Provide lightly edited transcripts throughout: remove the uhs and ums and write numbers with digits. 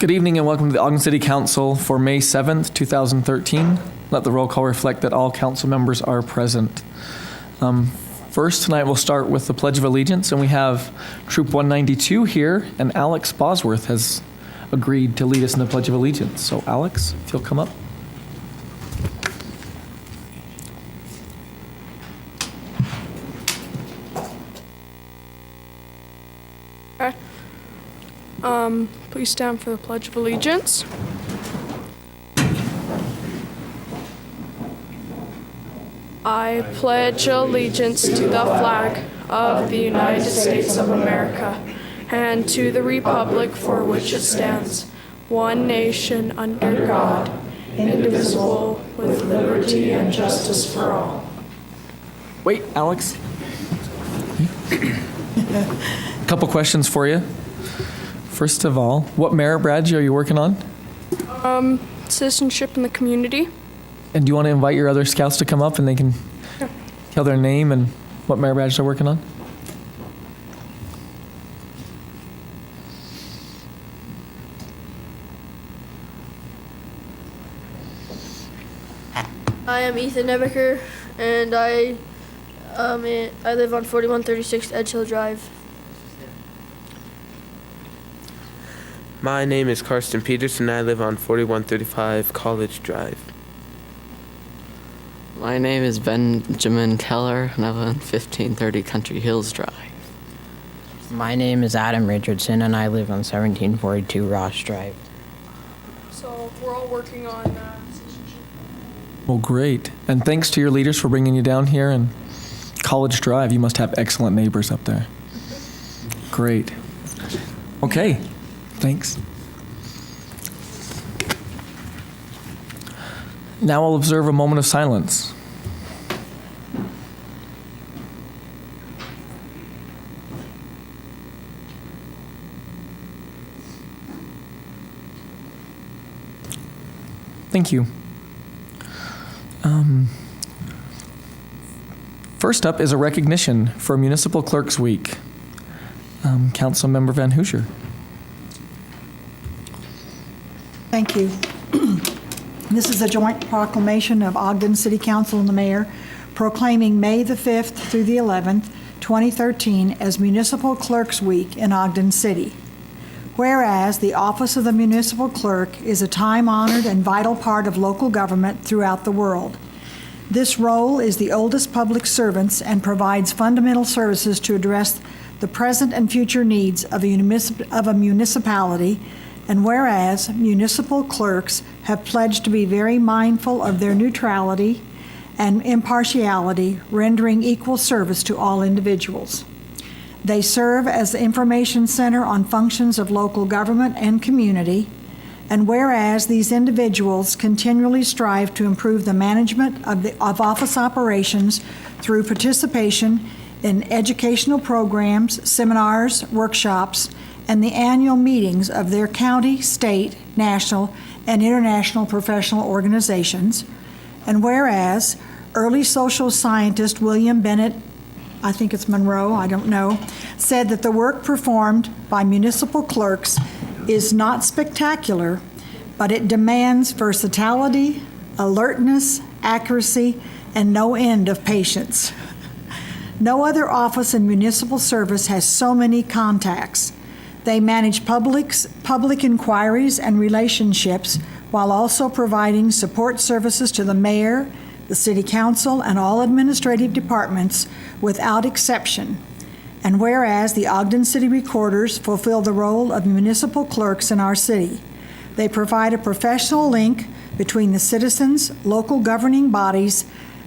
Good evening and welcome to the Ogden City Council for May 7th, 2013. Let the roll call reflect that all council members are present. First, tonight we'll start with the Pledge of Allegiance, and we have Troop 192 here, and Alex Bosworth has agreed to lead us in the Pledge of Allegiance. So Alex, if you'll come up. Please stand for the Pledge of Allegiance. I pledge allegiance to the flag of the United States of America and to the republic for which it stands, one nation under God, indivisible, with liberty and justice for all. Wait, Alex. Couple questions for you. First of all, what merit badge are you working on? Citizenship in the community. And do you want to invite your other scouts to come up and they can tell their name and what merit badge they're working on? I am Ethan Nebeker, and I live on 4136 Edge Hill Drive. My name is Karsten Peterson, and I live on 4135 College Drive. My name is Benjamin Keller, and I live on 1530 Country Hills Drive. My name is Adam Richardson, and I live on 1742 Ross Drive. So we're all working on citizenship. Well, great. And thanks to your leaders for bringing you down here. And College Drive, you must have excellent neighbors up there. Great. Okay. Thanks. Now we'll observe a moment of silence. Thank you. First up is a recognition for Municipal Clerks Week. Councilmember Van Hoosier. Thank you. This is a joint proclamation of Ogden City Council and the Mayor proclaiming May the 5th through the 11th, 2013 as Municipal Clerks Week in Ogden City. Whereas the office of the municipal clerk is a time-honored and vital part of local government throughout the world. This role is the oldest public servants and provides fundamental services to address the present and future needs of a municipality. And whereas municipal clerks have pledged to be very mindful of their neutrality and impartiality, rendering equal service to all individuals. They serve as the information center on functions of local government and community. And whereas these individuals continually strive to improve the management of office operations through participation in educational programs, seminars, workshops, and the annual meetings of their county, state, national, and international professional organizations. And whereas early social scientist William Bennett, I think it's Monroe, I don't know, said that the work performed by municipal clerks is not spectacular, but it demands versatility, alertness, accuracy, and no end of patience. No other office in municipal service has so many contacts. They manage public inquiries and relationships while also providing support services to the mayor, the city council, and all administrative departments without exception. And whereas the Ogden City Recorders fulfill the role of municipal clerks in our city, they provide a professional link between the citizens, local governing bodies,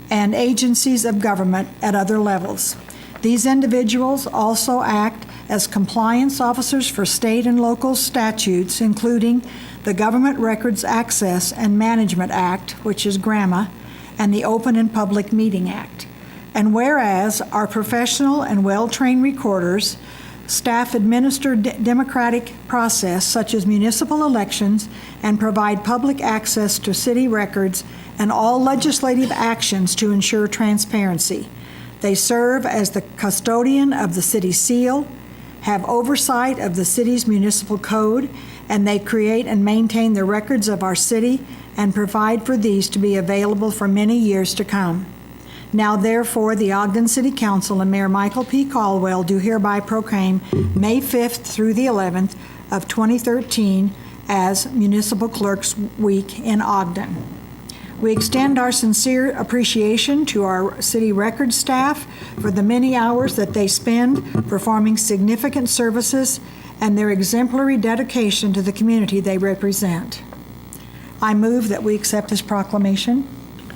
and agencies of government at other levels. These individuals also act as compliance officers for state and local statutes, including the Government Records Access and Management Act, which is GRAMA, and the Open and Public Meeting Act. And whereas our professional and well-trained recorders staff administer democratic process such as municipal elections and provide public access to city records and all legislative actions to ensure transparency. They serve as the custodian of the city seal, have oversight of the city's municipal code, and they create and maintain the records of our city and provide for these to be available for many years to come. Now therefore, the Ogden City Council and Mayor Michael P. Caldwell do hereby proclaim May 5th through the 11th of 2013 as Municipal Clerks Week in Ogden. We extend our sincere appreciation to our city record staff for the many hours that they spend performing significant services and their exemplary dedication to the community they represent. I move that we accept this proclamation.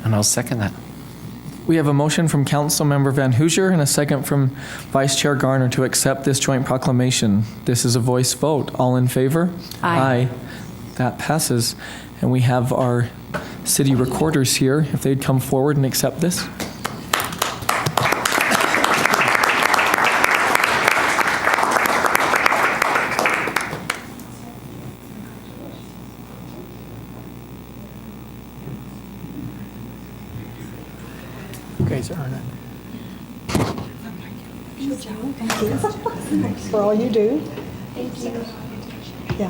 And I'll second that. We have a motion from Councilmember Van Hoosier and a second from Vice Chair Garner to accept this joint proclamation. This is a voice vote. All in favor? Aye. That passes. And we have our city recorders here, if they'd come forward and accept this. You guys earn it. For all you do. Thank you. Yeah.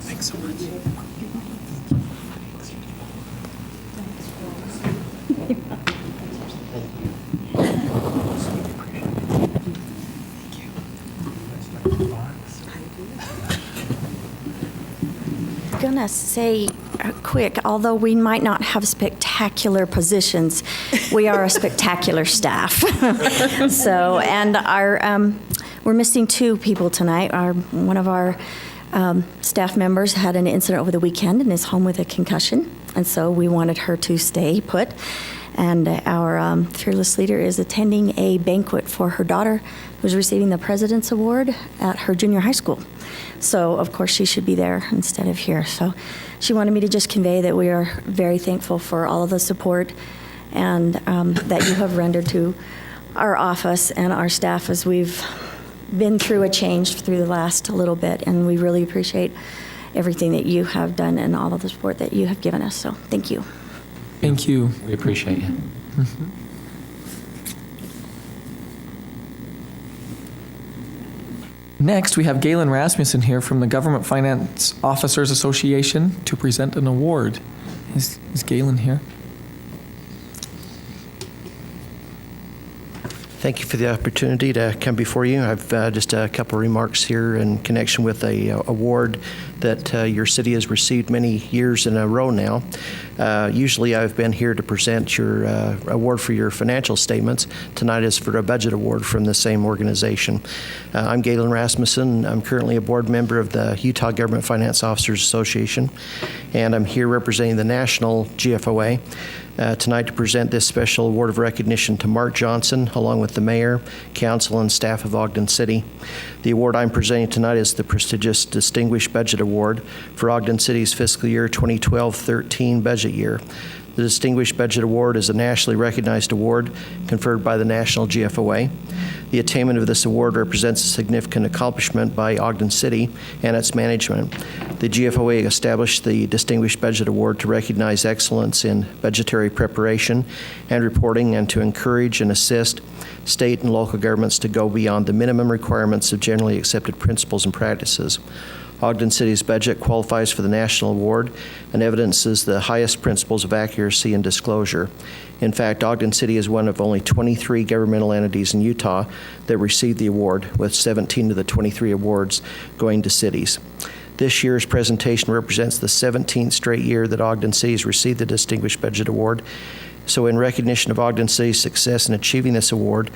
Thanks so much. Gonna say quick, although we might not have spectacular positions, we are a spectacular staff. So, and we're missing 2 people tonight. One of our staff members had an incident over the weekend and is home with a concussion, and so we wanted her to stay put. And our fearless leader is attending a banquet for her daughter, who's receiving the President's Award at her junior high school. So, of course, she should be there instead of here. So she wanted me to just convey that we are very thankful for all of the support and that you have rendered to our office and our staff as we've been through a change through the last little bit. And we really appreciate everything that you have done and all of the support that you have given us. So thank you. Thank you. We appreciate you. Next, we have Galen Rasmussen here from the Government Finance Officers Association to present an award. Is Galen here? Thank you for the opportunity to come before you. I've just a couple of remarks here in connection with a award that your city has received many years in a row now. Usually I've been here to present your award for your financial statements. Tonight is for a budget award from the same organization. I'm Galen Rasmussen. I'm currently a board member of the Utah Government Finance Officers Association, and I'm here representing the National GFOA. Tonight to present this special award of recognition to Mark Johnson, along with the mayor, council, and staff of Ogden City. The award I'm presenting tonight is the prestigious Distinguished Budget Award for Ogden City's fiscal year 2012-13 budget year. The Distinguished Budget Award is a nationally recognized award conferred by the National GFOA. The attainment of this award represents a significant accomplishment by Ogden City and its management. The GFOA established the Distinguished Budget Award to recognize excellence in budgetary preparation and reporting and to encourage and assist state and local governments to go beyond the minimum requirements of generally accepted principles and practices. Ogden City's budget qualifies for the national award and evidences the highest principles of accuracy and disclosure. In fact, Ogden City is one of only 23 governmental entities in Utah that received the award, with 17 of the 23 awards going to cities. This year's presentation represents the 17th straight year that Ogden City has received the Distinguished Budget Award. So in recognition of Ogden City's success in achieving this award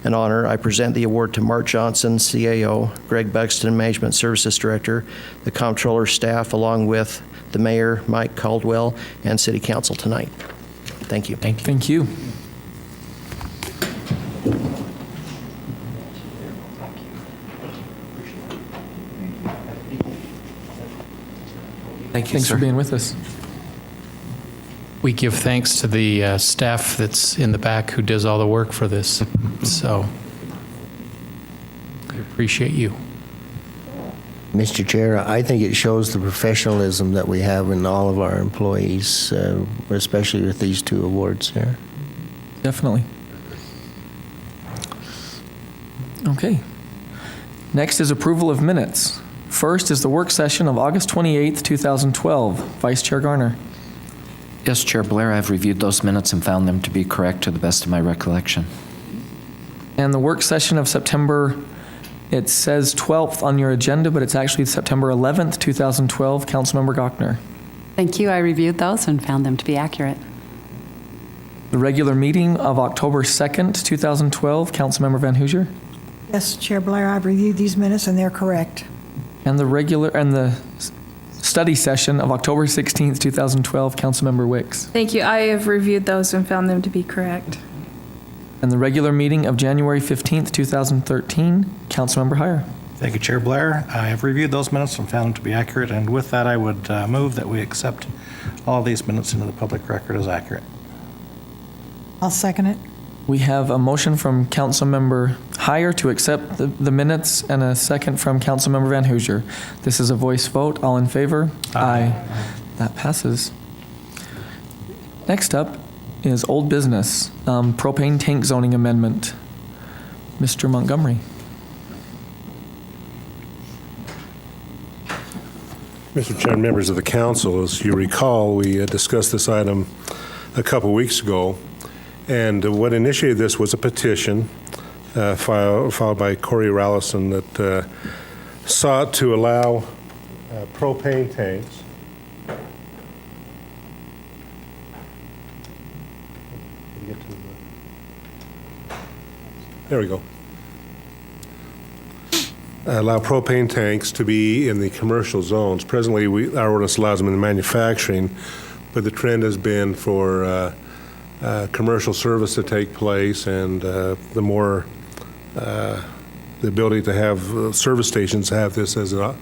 and honor, I present the award to Mark Johnson, CAO, Greg Buxton, Management Services Director, the Comptroller staff, along with the Mayor, Mike Caldwell, and City Council tonight. Thank you. Thank you. Thank you, Thanks sir. for being with us. We give thanks to the staff that's in the back who does all the work for this. So we appreciate you. Mr. Chair, I think it shows the professionalism that we have in all of our employees, especially with these 2 awards here. Definitely. Okay. Next is approval of minutes First is the work session of August 28th, 2012. Vice Chair Garner. Yes, Chair Blair, I've reviewed those minutes and found them to be correct to the best of my recollection. And the work session of September, it says 12th on your agenda, but it's actually September 11th, 2012. Councilmember Gochner. Thank you. I reviewed those and found them to be accurate. The regular meeting of October 2nd, 2012. Councilmember Van Hoosier. Yes, Chair Blair, I've reviewed these minutes and they're correct. And the study session of October 16th, 2012. Councilmember Wicks. Thank you. I have reviewed those and found them to be correct. And the regular meeting of January 15th, 2013. Councilmember Heyer. Thank you, Chair Blair. I have reviewed those minutes and found them to be accurate, and with that, I would move that we accept all of these minutes into the public record as accurate. I'll second it. We have a motion from Councilmember Heyer to accept the minutes and a second from Councilmember Van Hoosier. This is a voice vote. All in favor? Aye. That passes. Next up is old business, propane tank zoning amendment. Mr. Montgomery. Mr. Chair, members of the council, as you recall, we discussed this item a couple weeks ago. And what initiated this was a petition filed by Corey Rallison that sought to allow propane tanks there we go. Allow propane tanks to be in the commercial zones. Presently, our ordinance allows them in the manufacturing, but the trend has been for commercial service to take place, and the more the ability to have service stations have this as an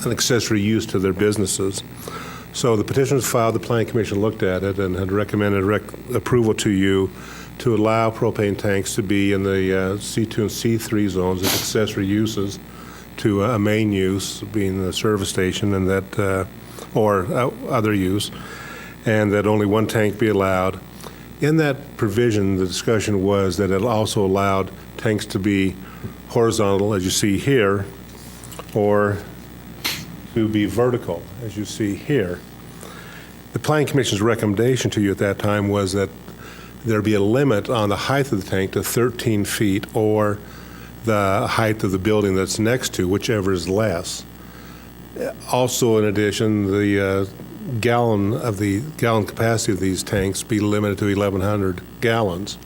accessory use to their businesses. So the petition was filed, the Planning Commission looked at it and had recommended approval to you to allow propane tanks to be in the C2 and C3 zones as accessory uses to a main use, being the service station, and that or other use, and that only one tank be allowed. In that provision, the discussion was that it also allowed tanks to be horizontal, as you see here, or to be vertical, as you see here. The Planning Commission's recommendation to you at that time was that there be a limit on the height of the tank to 13 feet or the height of the building that's next to, whichever is less. Also, in addition, the gallon capacity of these tanks be limited to 1,100 gallons.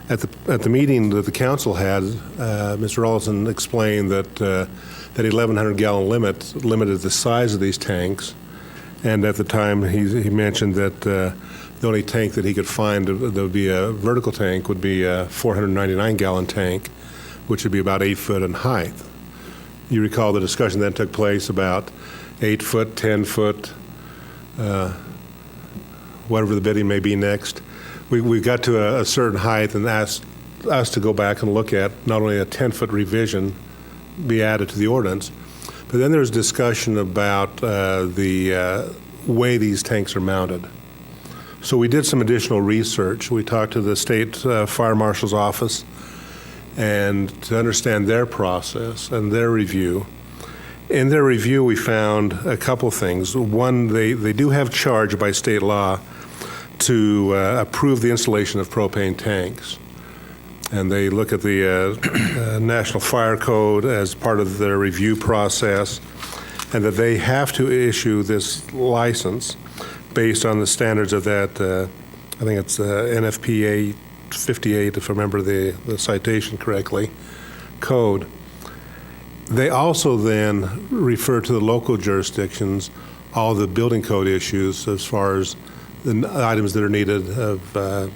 At the meeting that the council had, Mr. Rollison explained that that 1,100 gallon limit limited the size of these tanks, and at the time he mentioned that the only tank that he could find that would be a vertical tank would be a 499 gallon tank, which would be about 8 foot in height. You recall the discussion that took place about 8 foot, 10 foot, whatever the bidding may be next. We got to a certain height and asked us to go back and look at not only a 10-foot revision be added to the ordinance, but then there's discussion about the way these tanks are mounted. So we did some additional research. We talked to the state fire marshal's office and to understand their process and their review. In their review, we found a couple things. One, they do have charge by state law to approve the installation of propane tanks. And they look at the National Fire Code as part of their review process, and that they have to issue this license based on the standards of that, I think it's NFPA 58, if I remember the citation correctly, code. They also then refer to the local jurisdictions, all the building code issues as far as the items that are needed of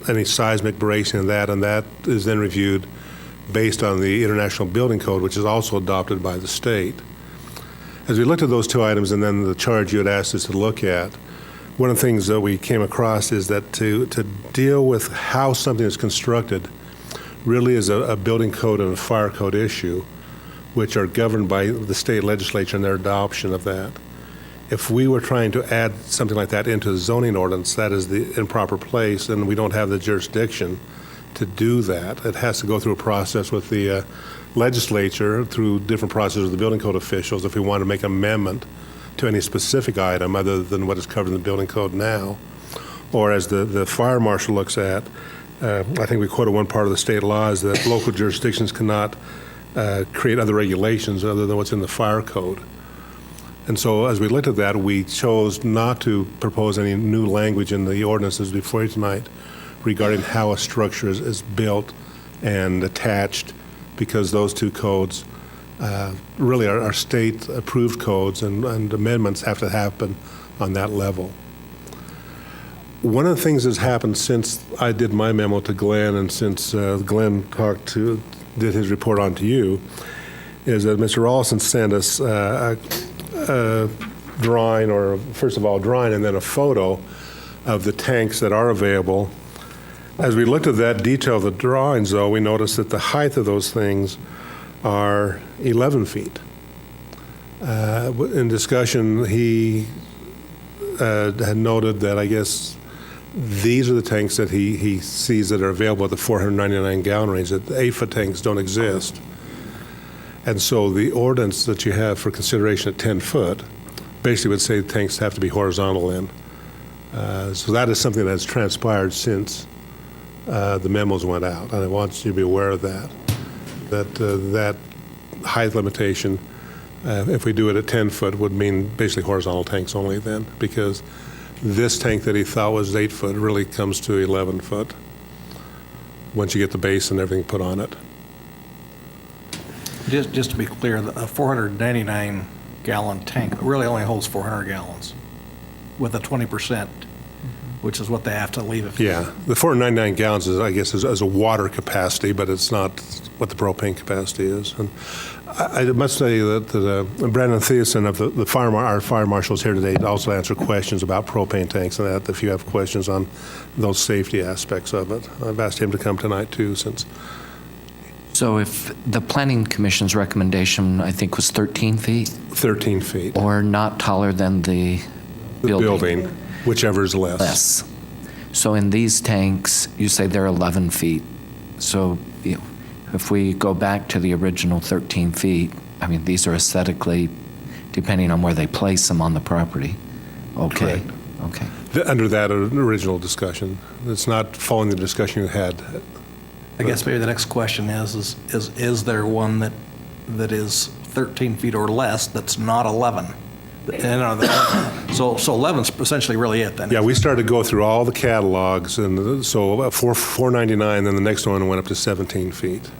any seismic bracing and that is then reviewed based on the International Building Code, which is also adopted by the state. As we looked at those two items and then the charge you had asked us to look at, one of the things that we came across is that to deal with how something is constructed really is a building code and a fire code issue, which are governed by the state legislature and their adoption of that. If we were trying to add something like that into a zoning ordinance, that is the improper place, and we don't have the jurisdiction to do that. It has to go through a process with the legislature, through different processes with the building code officials, if we want to make an amendment to any specific item other than what is covered in the building code now. Or as the fire marshal looks at, I think we quoted one part of the state law is that local jurisdictions cannot create other regulations other than what's in the fire code. And so as we looked at that, we chose not to propose any new language in the ordinances before you tonight regarding how a structure is built and attached, because those two codes really are state-approved codes, and amendments have to happen on that level. One of the things that's happened since I did my memo to Glenn and since Glenn did his report on to you is that Mr. Rawlson sent us a drawing, or first of all, a drawing and then a photo of the tanks that are available. As we looked at that detail of the drawings, though, we noticed that the height of those things are 11 feet. In discussion, he had noted that I guess these are the tanks that he sees that are available at the 499 gallon range, that the 8-foot tanks don't exist. And so the ordinance that you have for consideration at 10 foot basically would say the tanks have to be horizontal in. So that is something that's transpired since the memos went out, and I want you to be aware of that. That height limitation, if we do it at 10 foot, would mean basically horizontal tanks only then, because this tank that he thought was 8 foot really comes to 11 foot once you get the base and everything put on it. Just to be clear, a 499 gallon tank really only holds 400 gallons with a 20%, which is what they have to leave. Yeah, the 499 gallons is, I guess, is a water capacity, but it's not what the propane capacity is. And I must say that Brandon Thiessen of our fire marshals here today to also answer questions about propane tanks and that, if you have questions on those safety aspects of it. I've asked him to come tonight too, since. So if the Planning Commission's recommendation, I think, was 13 feet? 13 feet. Or not taller than the building? Whichever is less. Less. So in these tanks, you say they're 11 feet. So if we go back to the original 13 feet, I mean, these are aesthetically, depending on where they place them on the property. Okay. Correct. Okay. Under that original discussion. It's not following the discussion you had. I guess maybe the next question is there one that is 13 feet or less that's not 11? So 11's essentially really it then. Yeah, we started to go through all the catalogs, and so 499, then the next one went up to 17 feet.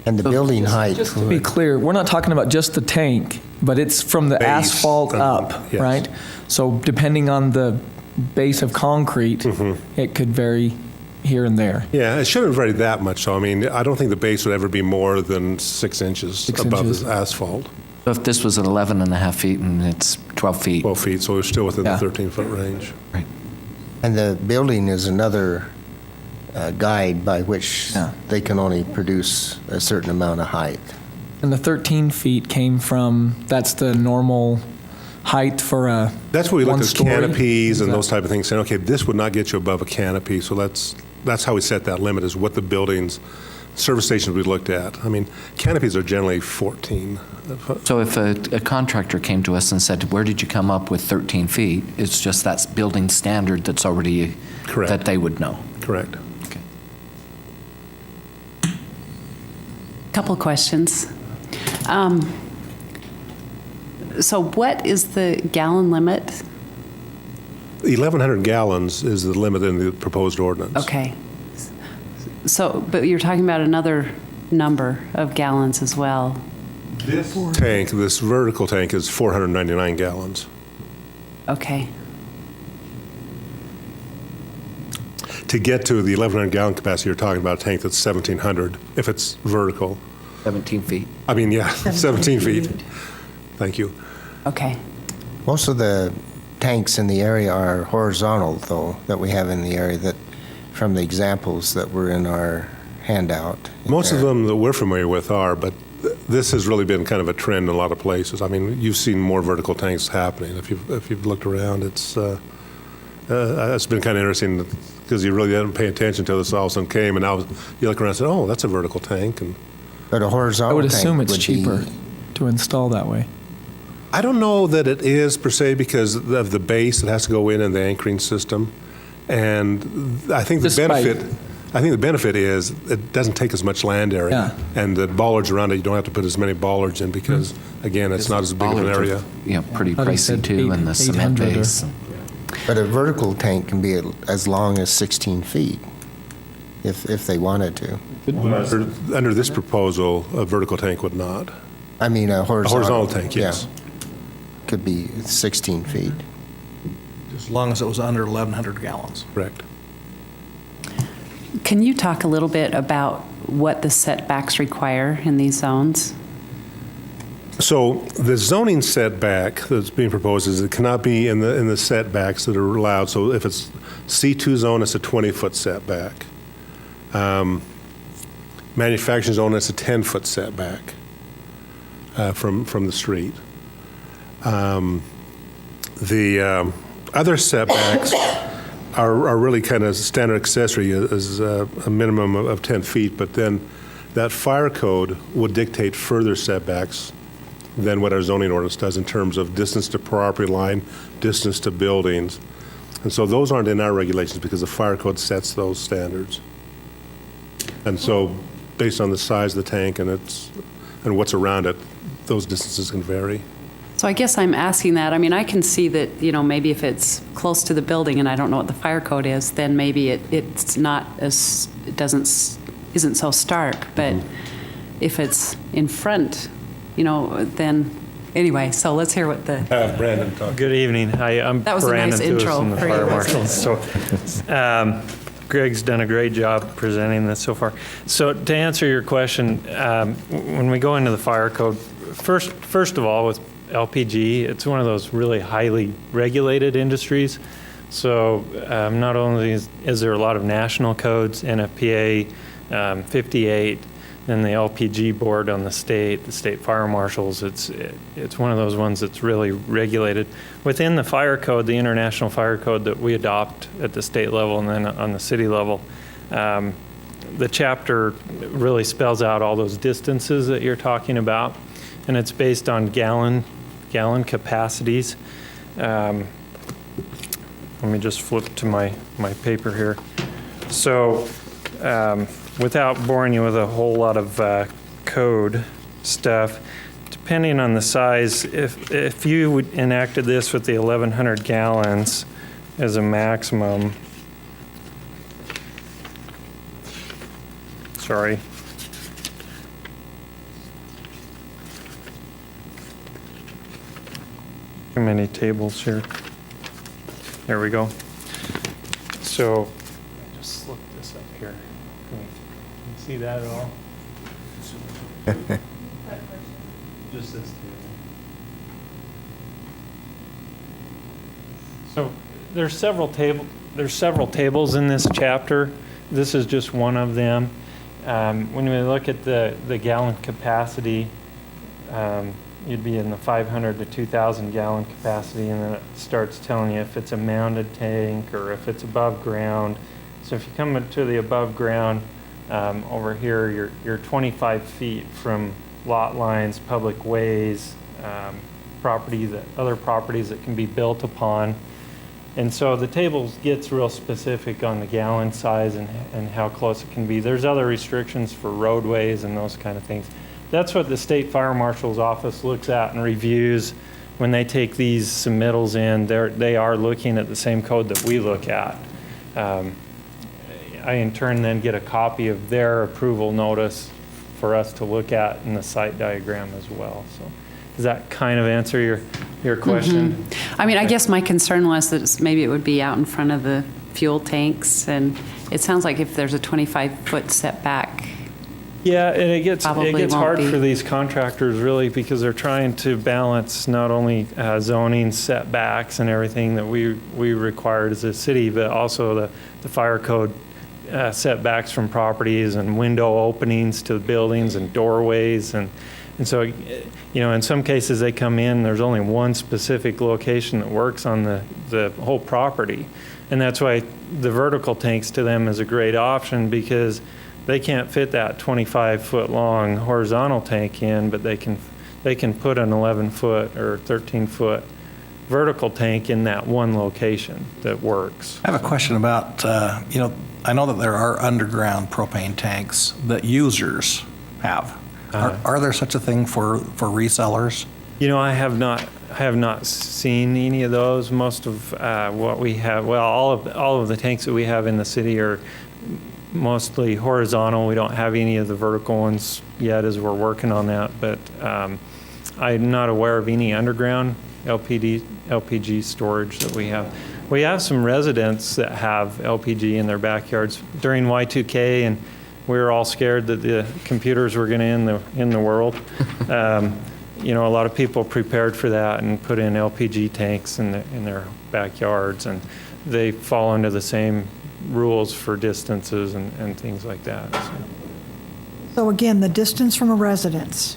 And the building height. Just to be clear, we're not talking about just the tank, but it's from the Base asphalt up, yes. right? So depending on the base of concrete, it could vary here and there. Yeah, it shouldn't vary that much. So I mean, I don't think the base would ever be more than 6 inches above the asphalt. So if this was at 11 and a half feet and it's 12 feet. 12 feet, so we're still within the 13-foot range. Right. And the building is another guide by which they can only produce a certain amount of height. And the 13 feet came from, that's the normal height for a That's what we looked at one-story? canopies and those type of things, saying, okay, this would not get you above a canopy. So that's how we set that limit, is what the buildings, service stations we looked at. I mean, canopies are generally 14. So if a contractor came to us and said, where did you come up with 13 feet? It's just that's building standard that's already, Correct. that they would know. Correct. Okay. Couple questions. So what is the gallon limit? 1,100 gallons is the limit in the proposed ordinance. Okay. So, but you're talking about another number of gallons as well. This tank, this vertical tank, is 499 gallons. Okay. To get to the 1,100 gallon capacity, you're talking about a tank that's 1,700 if it's vertical. 17 feet. I mean, yeah, 17 feet. Thank you. Okay. Most of the tanks in the area are horizontal, though, that we have in the area, that from the examples that were in our handout. Most of them that we're familiar with are, but this has really been kind of a trend in a lot of places. I mean, you've seen more vertical tanks happening. If you've looked around, it's It's been kind of interesting because you really didn't pay attention until this all of a sudden came, and you look around and say, oh, that's a vertical tank. But a horizontal I would tank assume it's would cheaper be, to install that way. I don't know that it is per se because of the base that has to go in and the anchoring system. And I think the benefit is it doesn't take as much land area. Yeah. And the bollards around it, you don't have to put as many bollards in because, again, it's not as big of an area. Pretty pricey too, and the cement base. but a vertical tank can be as long as 16 feet if they wanted to. Under this proposal, a vertical tank would not. I mean, a horizontal tank, yes. Yeah, could be 16 feet. As long as it was under 1,100 gallons. Correct. Can you talk a little bit about what the setbacks require in these zones? So the zoning setback that's being proposed is it cannot be in the setbacks that are allowed. So if it's C2 zone, it's a 20-foot setback. Manufacturing zone, it's a 10-foot setback from the street. The other setbacks are really kind of standard accessory as a minimum of 10 feet, but then that fire code would dictate further setbacks than what our zoning ordinance does in terms of distance to property line, distance to buildings. And so those aren't in our regulations because the fire code sets those standards. And so based on the size of the tank and what's around it, those distances can vary. So I guess I'm asking that. I mean, I can see that, maybe if it's close to the building and I don't know what the fire code is, then maybe it's not as, isn't so stark. But if it's in front, then anyway, so let's hear what the... Brandon talk. Good evening. Hi, I'm That was a Brandon nice intro from the for you, Fire wasn't Marshal. So, Greg's done a great job presenting this so far. So to answer your question, when we go into the fire code, first of all, with LPG, it's one of those really highly regulated industries. So not only is there a lot of national codes, NFPA 58, and the LPG board on the state fire marshals, it's one of those ones that's really regulated. Within the fire code, the international fire code that we adopt at the state level and then on the city level, the chapter really spells out all those distances that you're talking about, and it's based on gallon capacities. Let me just flip to my paper here. So without boring you with a whole lot of code stuff, depending on the size, if you enacted this with the 1,100 gallons as a maximum, sorry. Too many tables here. There we go. So, just look this up here. Can you see that at all? Just this table. So there's several tables in this chapter. This is just one of them. When we look at the gallon capacity, you'd be in the 500 to 2,000 gallon capacity, and then it starts telling you if it's a mounted tank or if it's above ground. So if you come to the above ground, over here, you're 25 feet from lot lines, public ways, other properties that can be built upon. And so the table gets real specific on the gallon size and how close it can be. There's other restrictions for roadways and those kind of things. That's what the State Fire Marshal's Office looks at and reviews when they take these submittals in. They are looking at the same code that we look at. I, in turn, then get a copy of their approval notice for us to look at in the site diagram as well. So does that kind of answer your question? Mm-hmm. I mean, I guess my concern was that maybe it would be out in front of the fuel tanks, and it sounds like if there's a 25-foot setback. Yeah, and it gets hard be. for these contractors really because they're trying to balance not only zoning setbacks and everything that we required as a city, but also the fire code setbacks from properties and window openings to buildings and doorways. And so, in some cases they come in, there's only one specific location that works on the whole property. And that's why the vertical tanks to them is a great option, because they can't fit that 25-foot long horizontal tank in, but they can put an 11-foot or 13-foot vertical tank in that one location that works. I have a question about, I know that there are underground propane tanks that users have. Are there such a thing for resellers? I have not seen any of those. Most of what we have, well, all of the tanks that we have in the city are mostly horizontal. We don't have any of the vertical ones yet, as we're working on that. But I'm not aware of any underground LPG storage that we have. We have some residents that have LPG in their backyards during Y2K, and we were all scared that the computers were going to end the world. A lot of people prepared for that and put in LPG tanks in their backyards, and they fall under the same rules for distances and things like that. So again, the distance from a residence.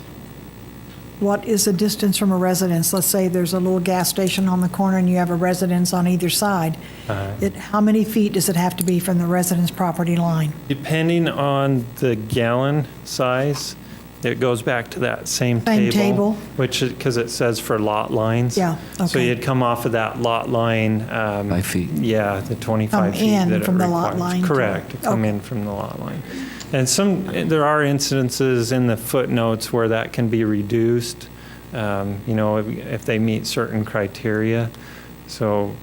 What is the distance from a residence? Let's say there's a little gas station on the corner and you have a residence on either side. How many feet does it have to be from the residence property line? Depending on the gallon size, it goes back to that same table. Which, because it says for lot lines. Yeah, okay. So you'd come off of that lot line. 5 feet. Yeah, the 25 Come feet in that from it the lot requires. line. Correct, come in from the lot line. And there are incidences in the footnotes where that can be reduced, if they meet certain criteria. So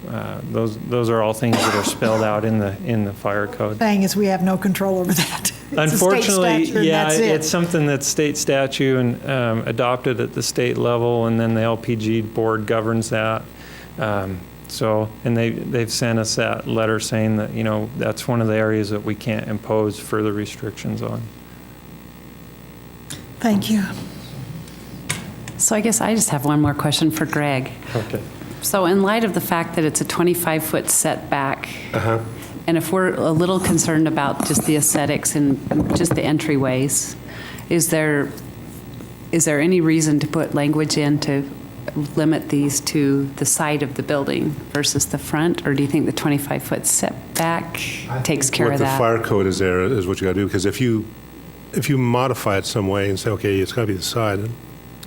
those are all things that are spelled out in the fire code. Thing is, we have no control over that. It's Unfortunately, a state statute, yeah, that's it. it's something that's state statute and adopted at the state level, and then the LPG board governs that. And they've sent us that letter saying that that's one of the areas that we can't impose further restrictions on. Thank you. So I guess I just have one more question for Greg. Okay. So in light of the fact that it's a 25-foot setback, and if we're a little concerned about just the aesthetics and just the entryways, is there any reason to put language in to limit these to the side of the building versus the front? Or do you think the 25-foot setback takes care of that? What the fire code is there is what you got to do, because if you modify it some way and say, okay, it's got to be the side,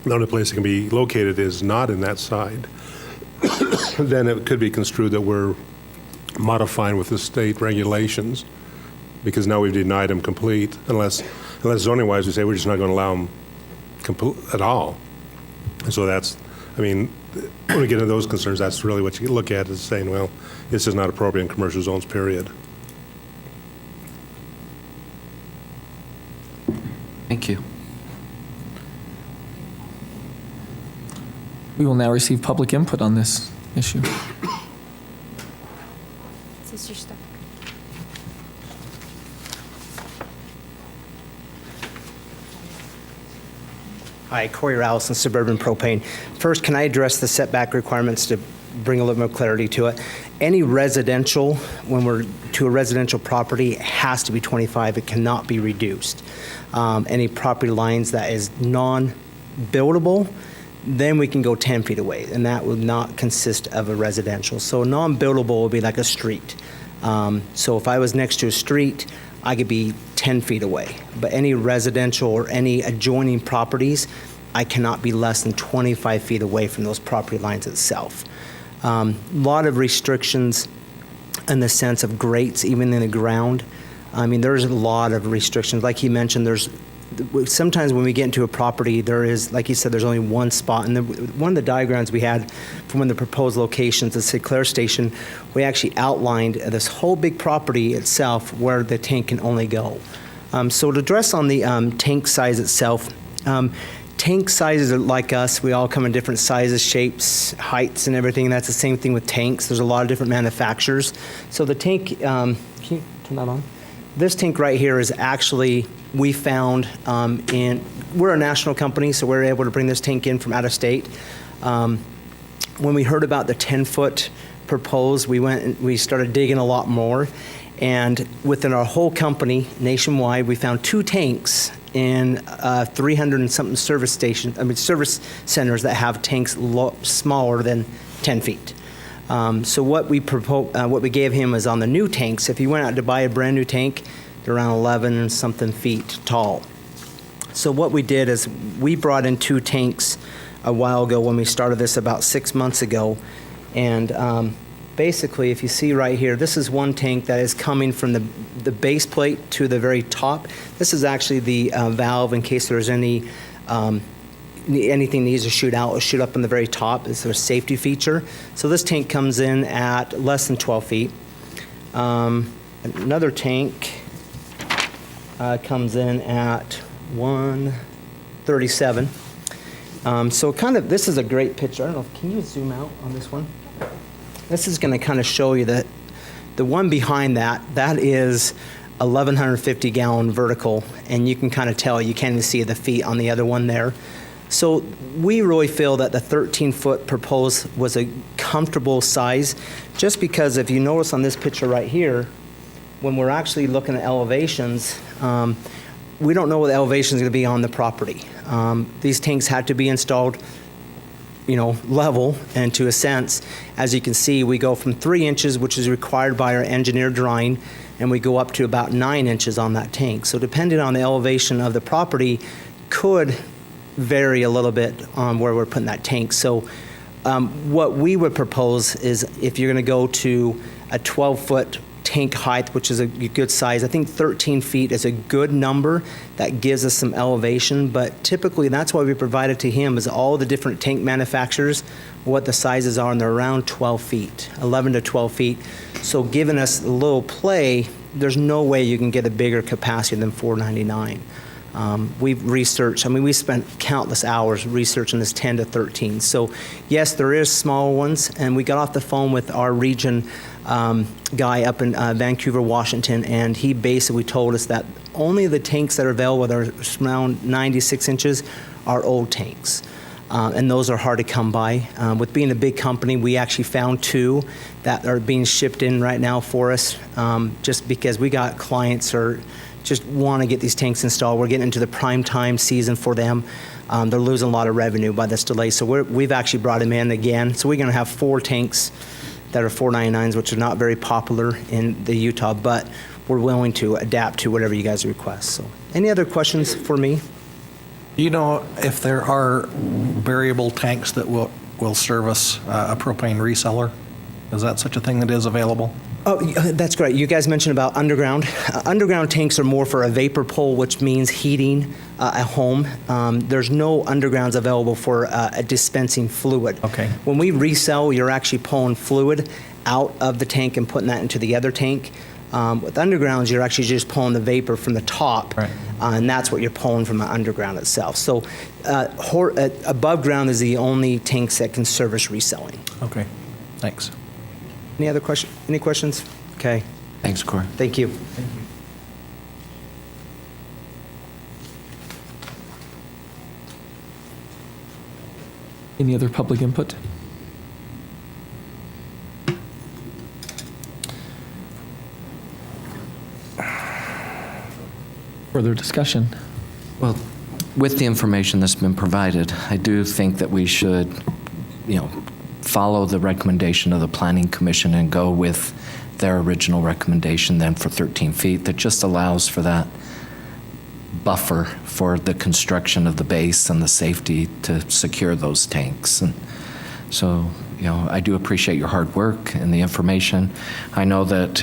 the only place it can be located is not in that side, then it could be construed that we're modifying with the state regulations, because now we've denied them complete, unless zoning-wise we say we're just not going to allow them at all. And so when we get into those concerns, that's really what you look at, is saying, well, this is not appropriate in commercial zones, period. Thank you. We will now receive public input on this issue. Is this your stuff? Hi, Corey Rowson, Suburban Propane. First, can I address the setback requirements to bring a little more clarity to it? Any residential, when we're to a residential property, it has to be 25. It cannot be reduced. Any property lines that is non-buildable, then we can go 10 feet away, and that would not consist of a residential. So non-buildable would be like a street. So if I was next to a street, I could be 10 feet away. But any residential or any adjoining properties, I cannot be less than 25 feet away from those property lines itself. A lot of restrictions in the sense of grates, even in the ground. There's a lot of restrictions. Like he mentioned, sometimes when we get into a property, there is, like he said, there's only one spot. And one of the diagrams we had from one of the proposed locations, the Sinclair Station, we actually outlined this whole big property itself where the tank can only go. So to address on the tank size itself, tank sizes are like us. We all come in different sizes, shapes, heights, and everything. That's the same thing with tanks. There's a lot of different manufacturers. So the tank, can you turn that on? This tank right here is actually, we found we're a national company, so we're able to bring this tank in from out of state. When we heard about the 10-foot proposed, we went and we started digging a lot more. And within our whole company, nationwide, we found 2 tanks in 300 and something service centers that have tanks smaller than 10 feet. So what we gave him is on the new tanks. If you went out to buy a brand new tank, they're around 11 something feet tall. So what we did is we brought in 2 tanks a while ago when we started this about 6 months ago. And basically, if you see right here, this is one tank that is coming from the base plate to the very top. This is actually the valve in case there's anything needs to shoot out, it'll shoot up in the very top. It's a safety feature. So this tank comes in at less than 12 feet. Another tank comes in at 137. So this is a great picture. I don't know, can you zoom out on this one? This is going to kind of show you that the one behind that is 1,150 gallon vertical, and you can kind of tell, you can't even see the feet on the other one there. So we really feel that the 13-foot proposed was a comfortable size, just because if you notice on this picture right here, when we're actually looking at elevations, we don't know what the elevation is going to be on the property. These tanks had to be installed, level, and to a sense, as you can see, we go from 3 inches, which is required by our engineer drawing, and we go up to about 9 inches on that tank. So depending on the elevation of the property, could vary a little bit on where we're putting that tank. So what we would propose is if you're going to go to a 12-foot tank height, which is a good size, I think 13 feet is a good number that gives us some elevation, but typically that's why we provided to him is all the different tank manufacturers, what the sizes are, and they're around 12 feet, 11 to 12 feet. So giving us a little play, there's no way you can get a bigger capacity than 499. We've researched, we spent countless hours researching this 10 to 13. So yes, there is small ones, and we got off the phone with our region guy up in Vancouver, Washington, and he basically told us that only the tanks that are available that are around 96 inches are old tanks. And those are hard to come by. With being a big company, we actually found 2 that are being shipped in right now for us, just because we got clients or just want to get these tanks installed. We're getting into the prime time season for them. They're losing a lot of revenue by this delay. So we've actually brought them in again. So we're going to have 4 tanks that are 499s, which are not very popular in the Utah, but we're willing to adapt to whatever you guys request. So any other questions for me? Do you know if there are variable tanks that will service a propane reseller? Is that such a thing that is available? Oh, that's great. You guys mentioned about underground. Underground tanks are more for a vapor pull, which means heating a home. There's no undergrounds available for a dispensing fluid. Okay. When we resell, you're actually pulling fluid out of the tank and putting that into the other tank. With undergrounds, you're actually just pulling the vapor from the top, right. And that's what you're pulling from the underground itself. So above ground is the only tanks that can service reselling. Okay, thanks. Any questions? Okay. Thanks, Corey. Thank you. Any other public input? Further discussion? Well, with the information that's been provided, I do think that we should, follow the recommendation of the Planning Commission and go with their original recommendation then for 13 feet that just allows for that buffer for the construction of the base and the safety to secure those tanks. And so, I do appreciate your hard work and the information. I know that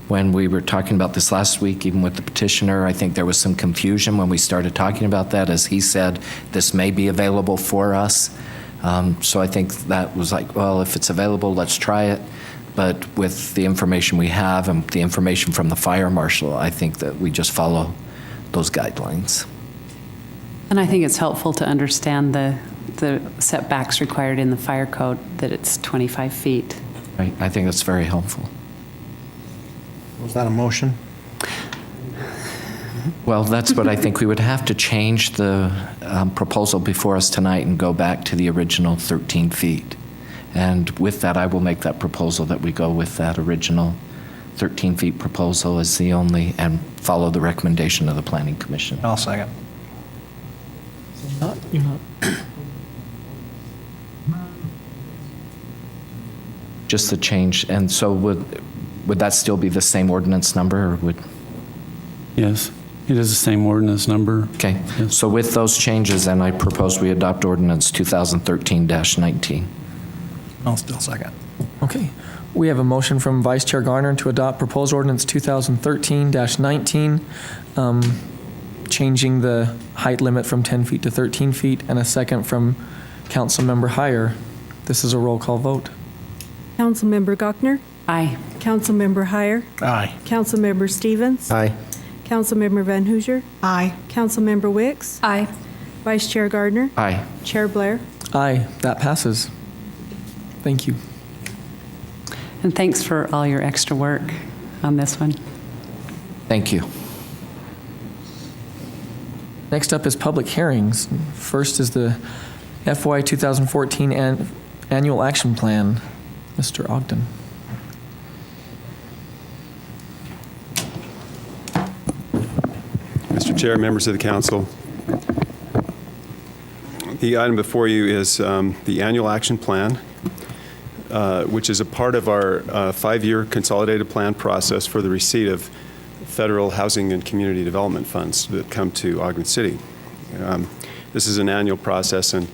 when we were talking about this last week, even with the petitioner, I think there was some confusion when we started talking about that. As he said, this may be available for us. So I think that was like, well, if it's available, let's try it. But with the information we have and the information from the fire marshal, I think that we just follow those guidelines. And I think it's helpful to understand the setbacks required in the fire code, that it's 25 feet. Right. I think that's very helpful. Was that a motion? Well, that's what I think. We would have to change the proposal before us tonight and go back to the original 13 feet. And with that, I will make that proposal that we go with that original 13 feet proposal as the only, and follow the recommendation of the Planning Commission. I'll second. You're not. Just the change. And so would that still be the same ordinance number, or would? Yes, it is the same ordinance number. Okay. So with those changes, then I propose we adopt ordinance 2013-19. I'll still second. Okay. We have a motion from Vice Chair Garner to adopt proposed ordinance 2013-19, changing the height limit from 10 feet to 13 feet, and a second from Councilmember Heyer. This is a roll call vote. Councilmember Gochner? Aye. Councilmember Heyer? Aye. Councilmember Stevens? Aye. Councilmember Van Hoosier? Aye. Councilmember Wicks? Aye. Vice Chair Gardner? Aye. Chair Blair? Aye, that passes. Thank you. And thanks for all your extra work on this one. Thank you. Next up is public hearings. First is the FY 2014 Annual Action Plan. Mr. Ogden. Mr. Chair, members of the council, the item before you is the Annual Action Plan, which is a part of our 5-year consolidated plan process for the receipt of federal housing and community development funds that come to Ogden City. This is an annual process, and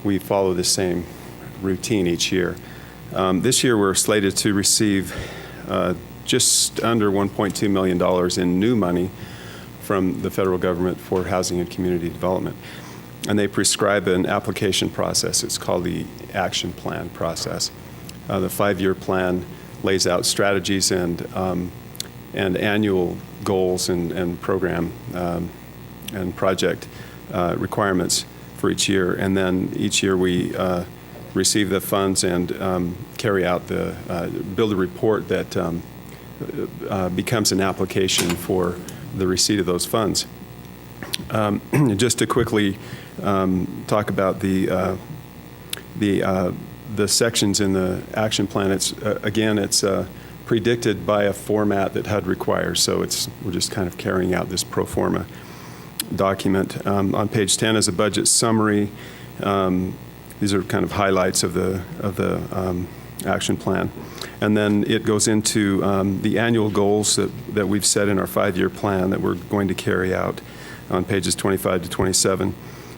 we follow the same routine each year. This year, we're slated to receive just under $1.2 million in new money from the federal government for housing and community development. And they prescribe an application process. It's called the Action Plan process. The 5-year plan lays out strategies and annual goals and program and project requirements for each year. And then each year we receive the funds and carry out build a report that becomes an application for the receipt of those funds. Just to quickly talk about the sections in the action plan, it's predicted by a format that HUD requires, so we're just kind of carrying out this pro forma document. On page 10 is a budget summary. These are kind of highlights of the action plan. And then it goes into the annual goals that we've set in our 5-year plan that we're going to carry out on pages 25 to 27.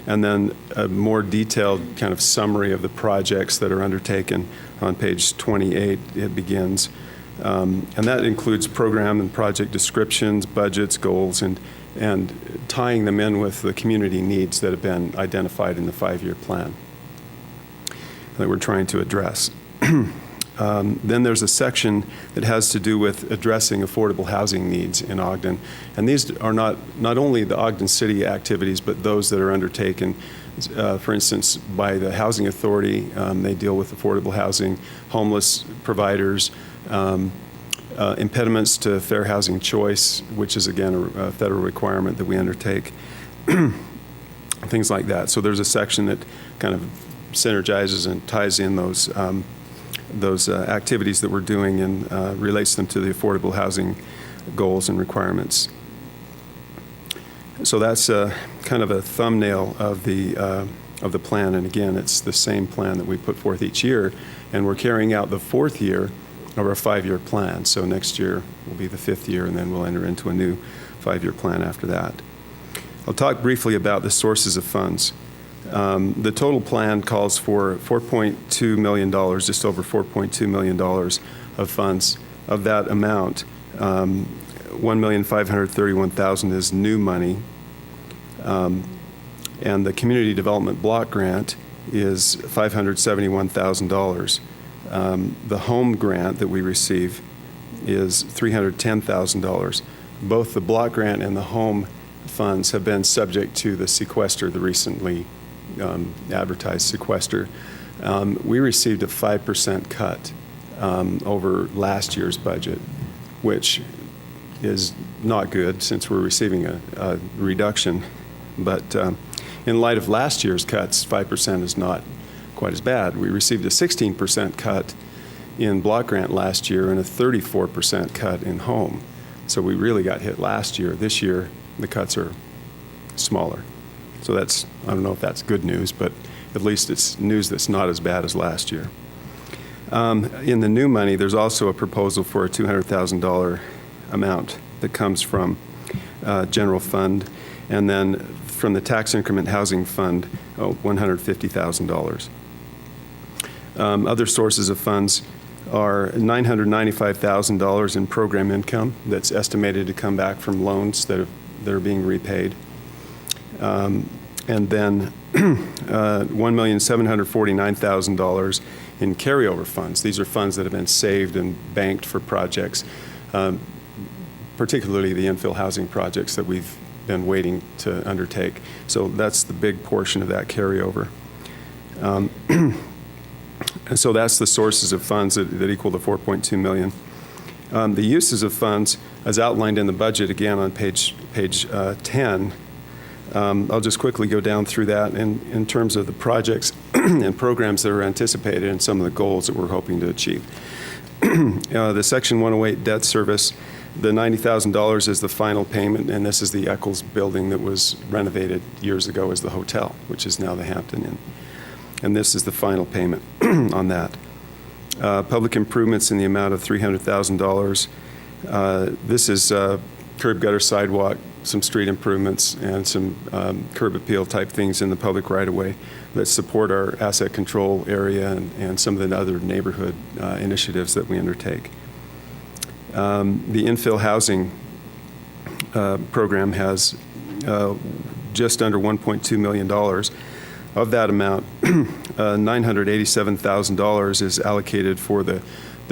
And then a more detailed kind of summary of the projects that are undertaken on page 28. It begins. And that includes program and project descriptions, budgets, goals, and tying them in with the community needs that have been identified in the 5-year plan that we're trying to address. Then there's a section that has to do with addressing affordable housing needs in Ogden. And these are not only the Ogden City activities, but those that are undertaken, for instance, by the Housing Authority. They deal with affordable housing, homeless providers, impediments to fair housing choice, which is, again, a federal requirement that we undertake, things like that. So there's a section that kind of synergizes and ties in those activities that we're doing and relates them to the affordable housing goals and requirements. So that's kind of a thumbnail of the plan. And again, it's the same plan that we put forth each year, and we're carrying out the 4th year of our 5-year plan. So next year will be the 5th year, and then we'll enter into a new 5-year plan after that. I'll talk briefly about the sources of funds. The total plan calls for $4.2 million, just over $4.2 million of funds. Of that amount, $1,531,000 is new money, and the Community Development Block Grant is $571,000. The home grant that we receive is $310,000. Both the block grant and the home funds have been subject to the sequester, the recently advertised sequester. We received a 5% cut over last year's budget, which is not good since we're receiving a reduction. But in light of last year's cuts, 5% is not quite as bad. We received a 16% cut in block grant last year and a 34% cut in home. So we really got hit last year. This year, the cuts are smaller. So I don't know if that's good news, but at least it's news that's not as bad as last year. In the new money, there's also a proposal for a $200,000 amount that comes from general fund, and then from the tax increment housing fund, $150,000. Other sources of funds are $995,000 in program income that's estimated to come back from loans that are being repaid. And then $1,749,000 in carryover funds. These are funds that have been saved and banked for projects, particularly the infill housing projects that we've been waiting to undertake. So that's the big portion of that carryover. And so that's the sources of funds that equal the $4.2 million. The uses of funds, as outlined in the budget, again on page 10, I'll just quickly go down through that in terms of the projects and programs that are anticipated and some of the goals that we're hoping to achieve. The Section 108 debt service, the $90,000 is the final payment, and this is the Eccles building that was renovated years ago as the hotel, which is now the Hampton Inn. And this is the final payment on that. Public improvements in the amount of $300,000. This is curb, gutter, sidewalk, some street improvements, and some curb appeal type things in the public right-of-way that support our asset control area and some of the other neighborhood initiatives that we undertake. The infill housing program has just under $1.2 million. Of that amount, $987,000 is allocated for the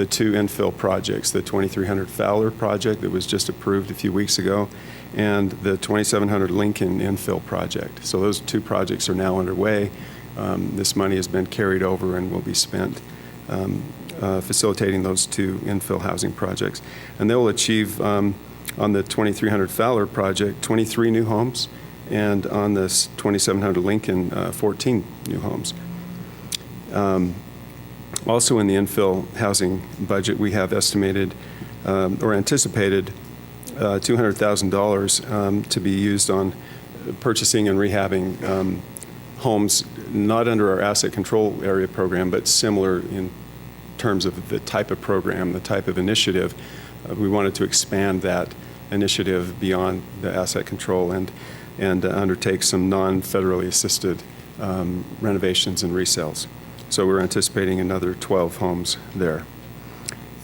two infill projects, the 2300 Fowler project that was just approved a few weeks ago, and the 2700 Lincoln infill project. So those two projects are now underway. This money has been carried over and will be spent facilitating those two infill housing projects. And they will achieve, on the 2300 Fowler project, 23 new homes, and on this 2700 Lincoln, 14 new homes. Also in the infill housing budget, we have estimated or anticipated $200,000 to be used on purchasing and rehabbing homes, not under our asset control area program, but similar in terms of the type of program, the type of initiative. We wanted to expand that initiative beyond the asset control and undertake some non-federally assisted renovations and resales. So we're anticipating another 12 homes there.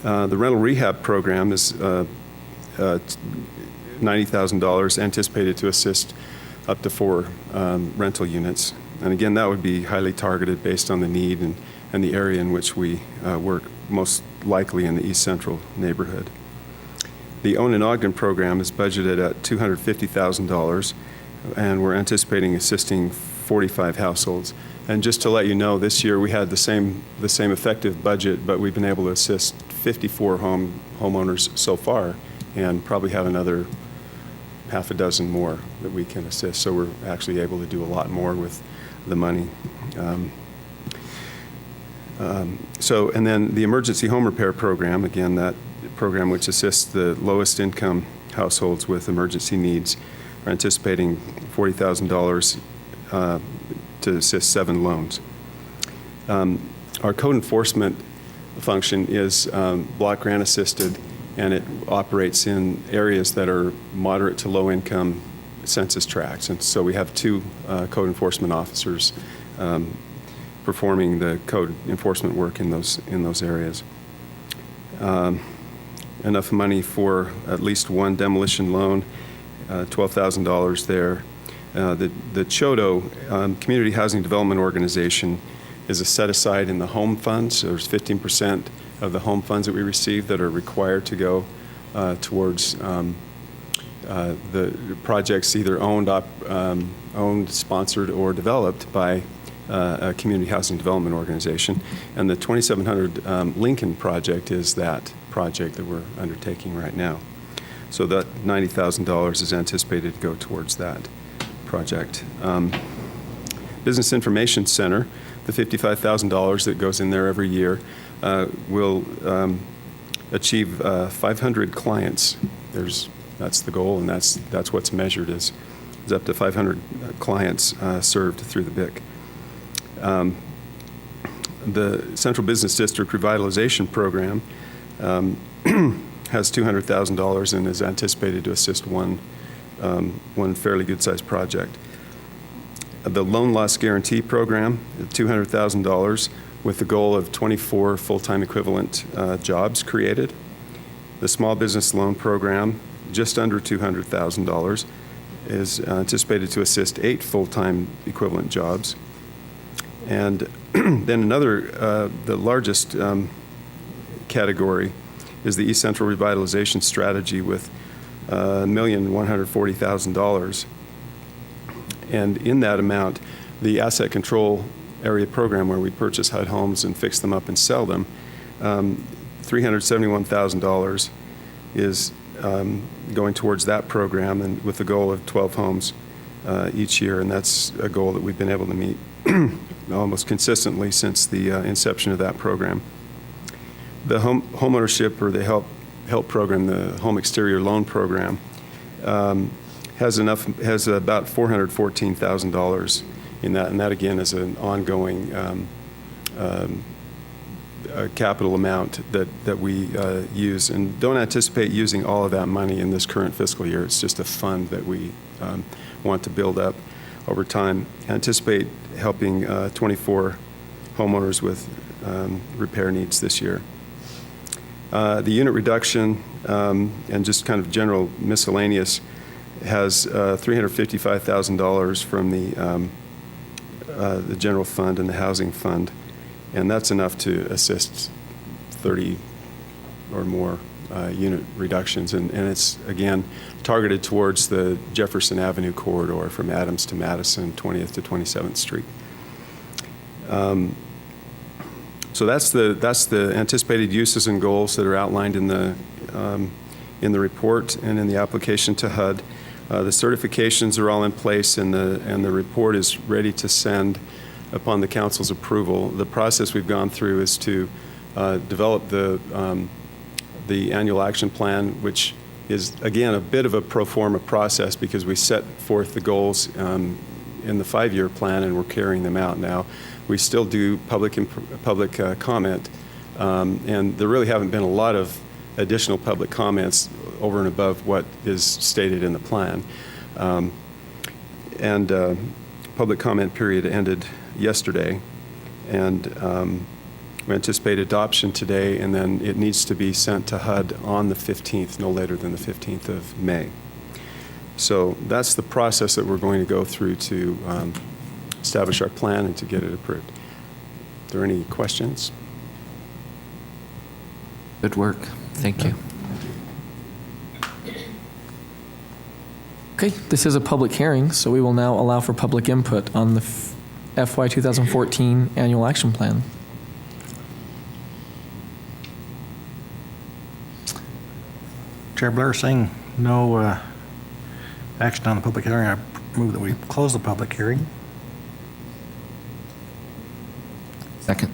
The rental rehab program is $90,000 anticipated to assist up to 4 rental units. And again, that would be highly targeted based on the need and the area in which we work, most likely in the East Central neighborhood. The Own in Ogden program is budgeted at $250,000, and we're anticipating assisting 45 households. And just to let you know, this year we had the same effective budget, but we've been able to assist 54 homeowners so far, and probably have another half a dozen more that we can assist. So we're actually able to do a lot more with the money. And then the emergency home repair program, again, that program which assists the lowest income households with emergency needs, are anticipating $40,000 to assist 7 loans. Our code enforcement function is block grant assisted, and it operates in areas that are moderate to low income census tracts. And so we have 2 code enforcement officers performing the code enforcement work in those areas. Enough money for at least 1 demolition loan, $12,000 there. The CHODO, Community Housing Development Organization, is a set aside in the home funds. So there's 15% of the home funds that we receive that are required to go towards the projects either owned, sponsored, or developed by a community housing development organization. And the 2700 Lincoln project is that project that we're undertaking right now. So that $90,000 is anticipated to go towards that project. Business Information Center, the $55,000 that goes in there every year, will achieve 500 clients. That's the goal, and that's what's measured is up to 500 clients served through the BIC. the Central Business District Revitalization Program has $200,000 and is anticipated to assist one fairly good-sized project. The Loan Loss Guarantee Program, $200,000 with the goal of 24 full-time equivalent jobs created. The Small Business Loan Program, just under $200,000, is anticipated to assist 8 full-time equivalent jobs. And then another, the largest category is the East Central Revitalization Strategy with $1,140,000. And in that amount, the Asset Control Area Program, where we purchase HUD homes and fix them up and sell them, $371,000 is going towards that program, and with the goal of 12 homes each year, and that's a goal that we've been able to meet almost consistently since the inception of that program. The homeownership, or the help program, the home exterior loan program, has about $414,000 in that, and that again is an ongoing capital amount that we use, and don't anticipate using all of that money in this current fiscal year. It's just a fund that we want to build up over time. Anticipate helping 24 homeowners with repair needs this year. The unit reduction and just kind of general miscellaneous has $355,000 from the general fund and the housing fund, and that's enough to assist 30 or more unit reductions, and it's again targeted towards the Jefferson Avenue corridor from Adams to Madison, 20th to 27th Street. So that's the anticipated uses and goals that are outlined in the report and in the application to HUD. The certifications are all in place, and the report is ready to send upon the council's approval. The process we've gone through is to develop the annual action plan, which is again a bit of a pro forma process because we set forth the goals in the 5-year plan, and we're carrying them out now. We still do public comment, and there really haven't been a lot of additional public comments over and above what is stated in the plan. Public comment period ended yesterday, and we anticipate adoption today, and then it needs to be sent to HUD on the 15th, no later than the 15th of May. So that's the process that we're going to go through to establish our plan and to get it approved. Are there any questions? Good work. Thank you. Okay, this is a public hearing, so we will now allow for public input on the FY 2014 Annual Action Plan. Chair Blair, seeing no action on the public hearing, I move that we close the public hearing. Second.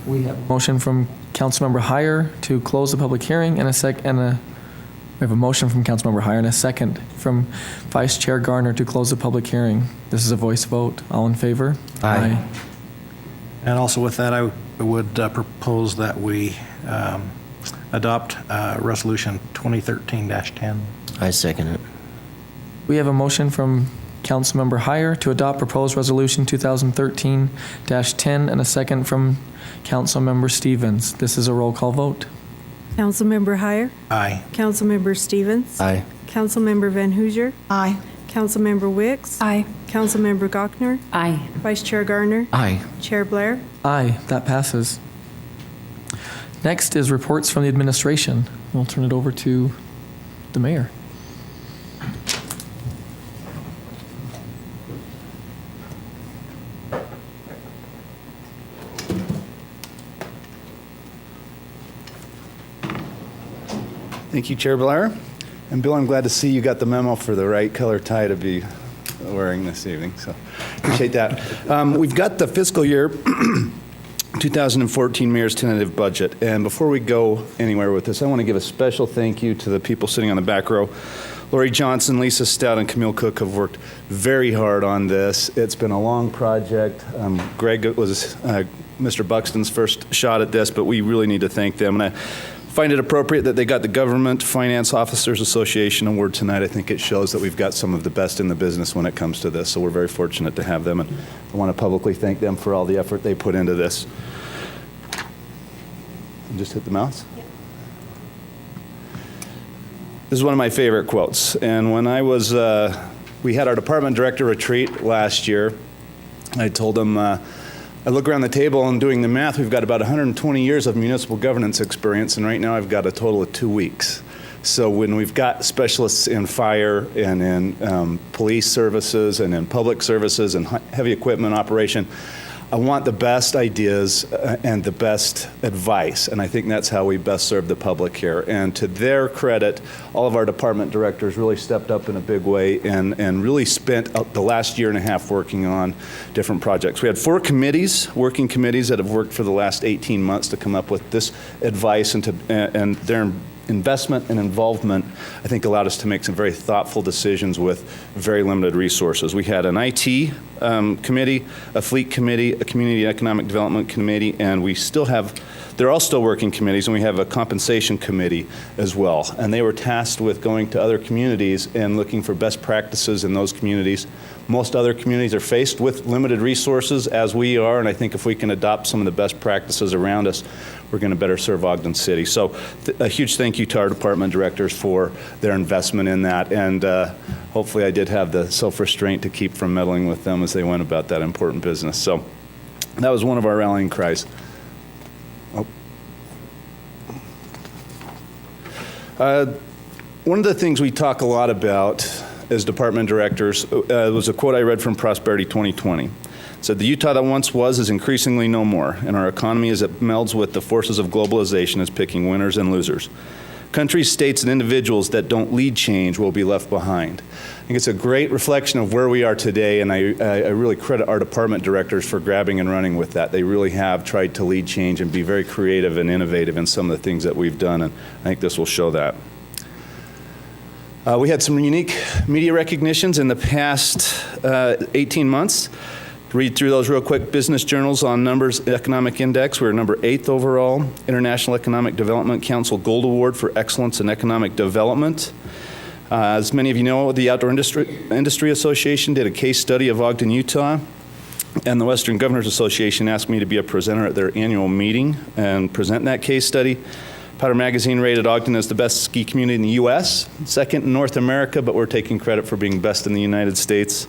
We have a motion from Councilmember Heyer to close the public hearing, and we have a motion from Councilmember Heyer and a second from Vice Chair Gardner to close the public hearing. This is a voice vote. All in favor? Aye. And also with that, I would propose that we adopt Resolution 2013-10. I second it. We have a motion from Councilmember Heyer to adopt proposed resolution 2013-10 and a second from Councilmember Stevens. This is a roll call vote. Councilmember Heyer? Aye. Councilmember Stevens? Aye. Councilmember Van Hoosier? Aye. Councilmember Wicks? Aye. Councilmember Gochner? Aye. Vice Chair Gardner? Aye. Chair Blair? Aye, that passes. Next is reports from the administration. We'll turn it over to the mayor. Thank you, Chair Blair. And Bill, I'm glad to see you got the memo for the right color tie to be wearing this evening, so appreciate that. We've got the fiscal year 2014 Mayor's tentative budget, and before we go anywhere with this, I want to give a special thank you to the people sitting on the back row. Lori Johnson, Lisa Stout, and Camille Cook have worked very hard on this. It's been a long project. Greg was Mr. Buxton's first shot at this, but we really need to thank them. And I find it appropriate that they got the Government Finance Officers Association Award tonight. I think it shows that we've got some of the best in the business when it comes to this, so we're very fortunate to have them, and I want to publicly thank them for all the effort they put into this. And just hit the mouse. This is one of my favorite quotes, and when I was, we had our department director retreat last year, I told him, I look around the table and doing the math, we've got about 120 years of municipal governance experience, and right now I've got a total of 2 weeks. So when we've got specialists in fire and in police services and in public services and heavy equipment operation, I want the best ideas and the best advice, and I think that's how we best serve the public here. And to their credit, all of our department directors really stepped up in a big way and really spent the last year and a half working on different projects. We had 4 committees, working committees, that have worked for the last 18 months to come up with this advice, and their investment and involvement, I think, allowed us to make some very thoughtful decisions with very limited resources. We had an IT committee, a fleet committee, a community economic development committee, and we still have, they're all still working committees, and we have a compensation committee as well. And they were tasked with going to other communities and looking for best practices in those communities. Most other communities are faced with limited resources, as we are, and I think if we can adopt some of the best practices around us, we're going to better serve Ogden City. So a huge thank you to our department directors for their investment in that, and hopefully I did have the self-restraint to keep from meddling with them as they went about that important business. So that was one of our rallying cries. One of the things we talk a lot about as department directors was a quote I read from Prosperity 2020. It said, "The Utah that once was is increasingly no more, and our economy as it melds with the forces of globalization is picking winners and losers. Countries, states, and individuals that don't lead change will be left behind." I think it's a great reflection of where we are today, and I really credit our department directors for grabbing and running with that. They really have tried to lead change and be very creative and innovative in some of the things that we've done, and I think this will show that. We had some unique media recognitions in the past 18 months. Read through those real quick. Business Journals on Numbers Economic Index, we were number 8th overall. International Economic Development Council Gold Award for Excellence in Economic Development. As many of you know, the Outdoor Industry Association did a case study of Ogden, Utah, and the Western Governors Association asked me to be a presenter at their annual meeting and present that case study. Powder Magazine rated Ogden as the best ski community in the U.S., second in North America, but we're taking credit for being best in the United States.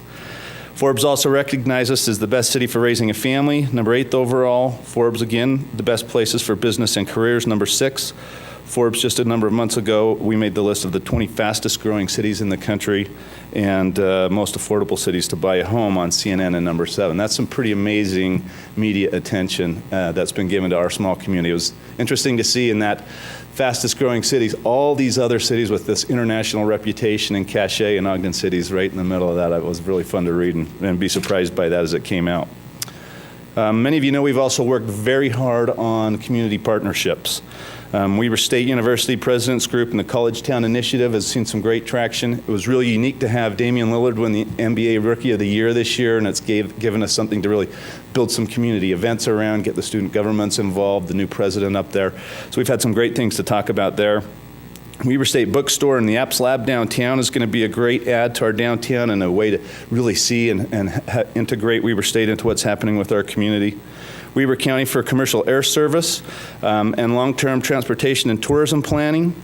Forbes also recognized us as the best city for raising a family, number 8th overall. Forbes, again, the best places for business and careers, number 6. Forbes, just a number of months ago, we made the list of the 20 fastest growing cities in the country and most affordable cities to buy a home on CNN and number 7. That's some pretty amazing media attention that's been given to our small community. It was interesting to see in that fastest growing cities, all these other cities with this international reputation and cachet, and Ogden City's right in the middle of that. It was really fun to read and be surprised by that as it came out. Many of you know we've also worked very hard on community partnerships. Weber State University President's Group and the College Town Initiative has seen some great traction. It was really unique to have Damian Lillard win the NBA Rookie of the Year this year, and it's given us something to really build some community events around, get the student governments involved, the new president up there. So we've had some great things to talk about there. Weber State Bookstore and the Apps Lab downtown is going to be a great add to our downtown and a way to really see and integrate Weber State into what's happening with our community. Weber County for Commercial Air Service and long-term transportation and tourism planning.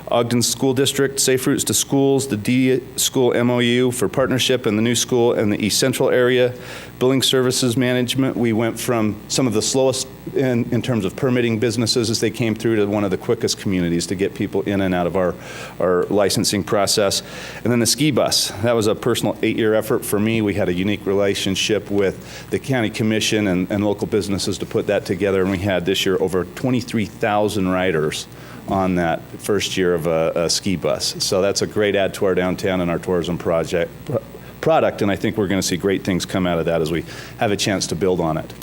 Ogden School District, Safe Routes to Schools, the D School MOU for partnership in the new school and the East Central area. Building Services Management, we went from some of the slowest in terms of permitting businesses as they came through to one of the quickest communities to get people in and out of our licensing process. And then the ski bus, that was a personal 8-year effort for me. We had a unique relationship with the county commission and local businesses to put that together, and we had this year over 23,000 riders on that first year of a ski bus. So that's a great add to our downtown and our tourism product, and I think we're going to see great things come out of that as we have a chance to build on it.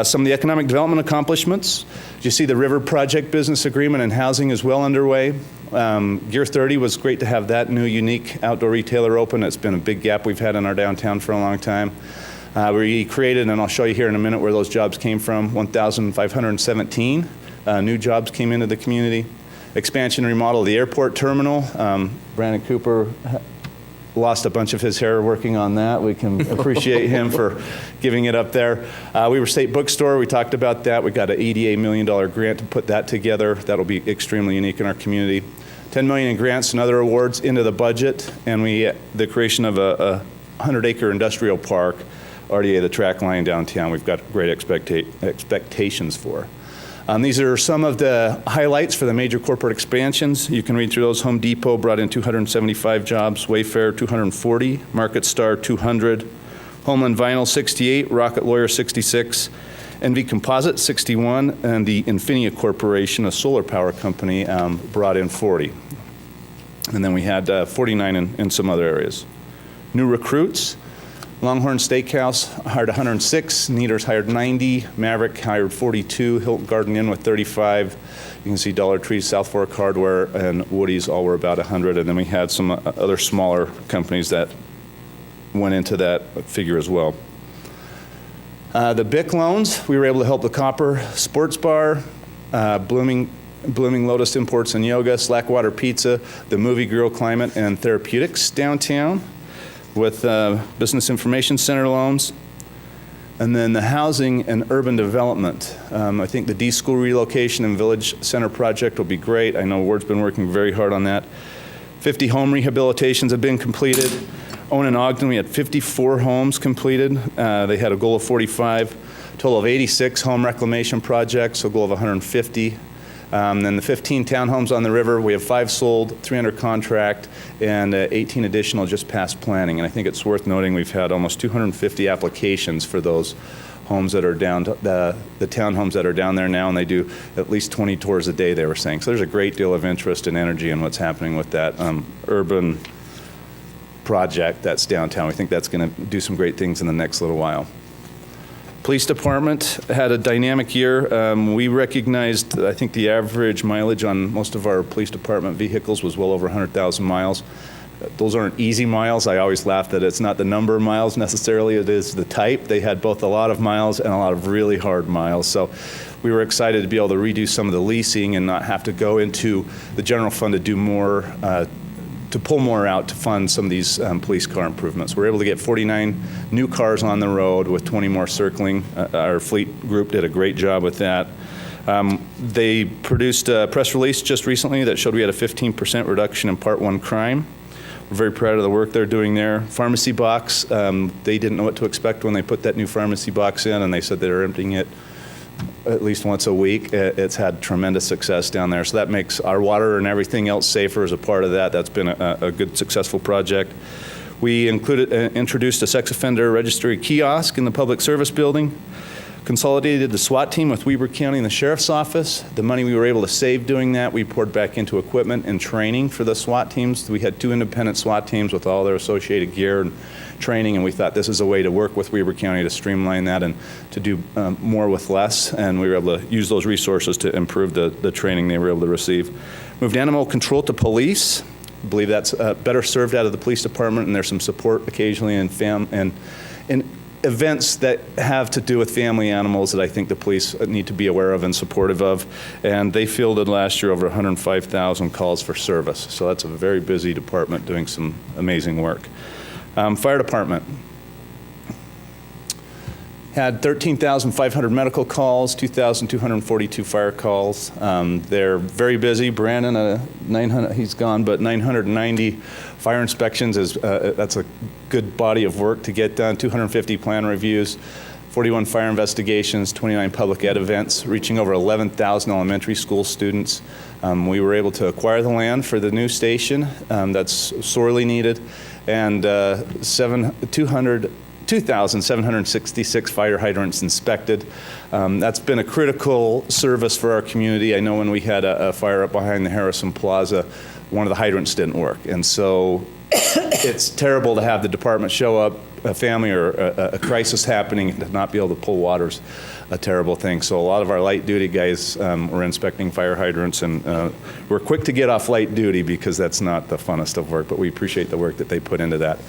Some of the economic development accomplishments. You see the River Project business agreement and housing is well underway. Gear 30 was great to have that new unique outdoor retailer open. It's been a big gap we've had in our downtown for a long time. We created, and I'll show you here in a minute where those jobs came from, 1,517 new jobs came into the community. Expansion and remodel of the airport terminal. Brandon Cooper lost a bunch of his hair working on that. We can appreciate him for giving it up there. Weaver State Bookstore, we talked about that. We got an $88 million grant to put that together. That'll be extremely unique in our community. $10 million in grants and other awards into the budget, and the creation of a 100-acre industrial park, RDA, the track line downtown, we've got great expectations for. These are some of the highlights for the major corporate expansions. You can read through those. Home Depot brought in 275 jobs, Wayfair 240, Market Star 200, Homeland Vinyl 68, Rocket Lawyer 66, NV Composite 61, and the Infinia Corporation, a solar power company, brought in 40. And then we had 49 in some other areas. New recruits. Longhorn Steakhouse hired 106, Neater's hired 90, Maverick hired 42, Hilton Garden Inn with 35. You can see Dollar Tree, South Fork Hardware, and Woody's all were about 100. And then we had some other smaller companies that went into that figure as well. The BIC loans, we were able to help the Copper Sports Bar, Blooming Lotus Imports and Yoga, Slackwater Pizza, the Movie Grill Climate and Therapeutics downtown, with Business Information Center loans, and then the housing and urban development. I think the D School relocation and Village Center project will be great. I know Ward's been working very hard on that. 50 home rehabilitations have been completed. Owen and Ogden, we had 54 homes completed. They had a goal of 45, total of 86 home reclamation projects, so a goal of 150. Then the 15 townhomes on the river, we have 5 sold, 3 under contract, and 18 additional just past planning. And I think it's worth noting we've had almost 250 applications for those homes that are down, the townhomes that are down there now, and they do at least 20 tours a day, they were saying. So there's a great deal of interest and energy in what's happening with that urban project that's downtown. We think that's going to do some great things in the next little while. Police Department had a dynamic year. We recognized, I think the average mileage on most of our police department vehicles was well over 100,000 miles. Those aren't easy miles. I always laugh that it's not the number of miles necessarily, it is the type. They had both a lot of miles and a lot of really hard miles. So we were excited to be able to redo some of the leasing and not have to go into the general fund to do more, to pull more out to fund some of these police car improvements. We're able to get 49 new cars on the road with 20 more circling. Our fleet group did a great job with that. They produced a press release just recently that showed we had a 15% reduction in Part 1 crime. We're very proud of the work they're doing there. Pharmacy box, they didn't know what to expect when they put that new pharmacy box in, and they said they're emptying it at least once a week. It's had tremendous success down there. So that makes our water and everything else safer as a part of that. That's been a good, successful project. We introduced a sex offender registry kiosk in the public service building. Consolidated the SWAT team with Weber County and the Sheriff's Office. The money we were able to save doing that, we poured back into equipment and training for the SWAT teams. We had 2 independent SWAT teams with all their associated gear and training, and we thought this is a way to work with Weber County to streamline that and to do more with less, and we were able to use those resources to improve the training they were able to receive. Moved animal control to police. I believe that's better served out of the police department, and there's some support occasionally in events that have to do with family animals that I think the police need to be aware of and supportive of. And they fielded last year over 105,000 calls for service. So that's a very busy department doing some amazing work. Fire department had 13,500 medical calls, 2,242 fire calls. They're very busy. Brandon, 900, he's gone, but 990 fire inspections that's a good body of work to get done. 250 plan reviews, 41 fire investigations, 29 public ed events, reaching over 11,000 elementary school students. We were able to acquire the land for the new station that's sorely needed, and 2,766 fire hydrants inspected. That's been a critical service for our community. I know when we had a fire up behind the Harrison Plaza, one of the hydrants didn't work. And so it's terrible to have the department show up a family or a crisis happening, to not be able to pull water's a terrible thing. So a lot of our light duty guys were inspecting fire hydrants, and we're quick to get off light duty because that's not the funnest of work, but we appreciate the work that they put into that.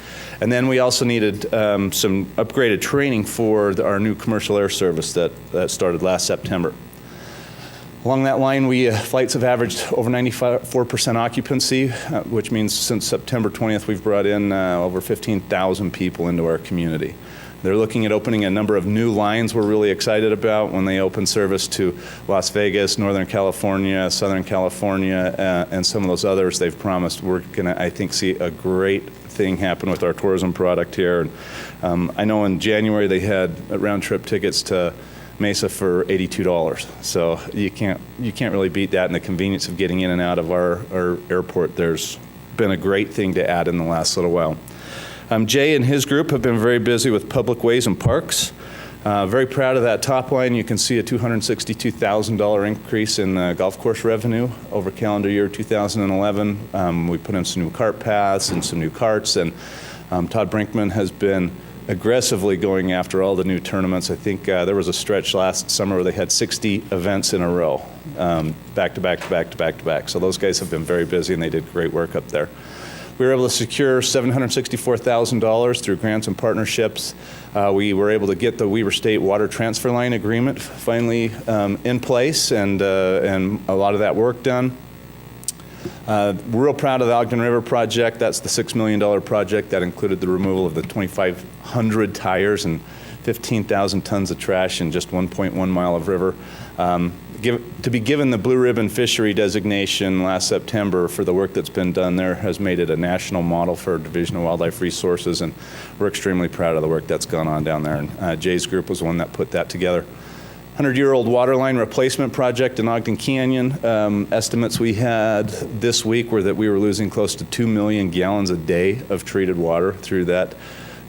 And then we also needed some upgraded training for our new commercial air service that started last September. Along that line, flights have averaged over 94% occupancy, which means since September 20th, we've brought in over 15,000 people into our community. They're looking at opening a number of new lines we're really excited about when they open service to Las Vegas, Northern California, Southern California, and some of those others they've promised. We're going to, I think, see a great thing happen with our tourism product here. And I know in January they had round-trip tickets to Mesa for $82. So you can't really beat that, and the convenience of getting in and out of our airport. There's been a great thing to add in the last little while. Jay and his group have been very busy with public ways and parks. Very proud of that top line. You can see a $262,000 increase in golf course revenue over calendar year 2011. We put in some new cart paths and some new carts, and Todd Brinkman has been aggressively going after all the new tournaments. I think there was a stretch last summer where they had 60 events in a row, back to back to back to back to back. So those guys have been very busy, and they did great work up there. We were able to secure $764,000 through grants and partnerships. We were able to get the Weber State Water Transfer Line Agreement finally in place, and a lot of that work done. We're real proud of the Ogden River project. That's the $6 million project that included the removal of the 2,500 tires and 15,000 tons of trash in just 1.1 mile of river. To be given the Blue Ribbon Fishery designation last September for the work that's been done there has made it a national model for Division of Wildlife Resources, and we're extremely proud of the work that's gone on down there. And Jay's group was the one that put that together. 100-year-old water line replacement project in Ogden Canyon. Estimates we had this week were that we were losing close to 2 million gallons a day of treated water through that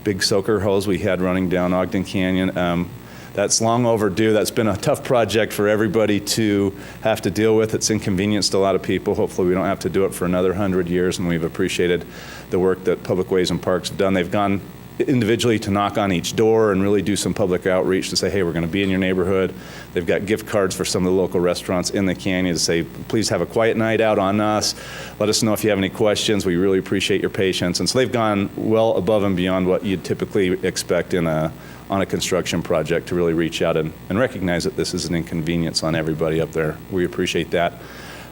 big soaker hose we had running down Ogden Canyon. That's long overdue. That's been a tough project for everybody to have to deal with. It's inconvenienced a lot of people. Hopefully we don't have to do it for another 100 years, and we've appreciated the work that Public Ways and Parks have done. They've gone individually to knock on each door and really do some public outreach to say, hey, we're going to be in your neighborhood. They've got gift cards for some of the local restaurants in the canyon to say, please have a quiet night out on us. Let us know if you have any questions. We really appreciate your patience. And so they've gone well above and beyond what you'd typically expect on a construction project to really reach out and recognize that this is an inconvenience on everybody up there. We appreciate that.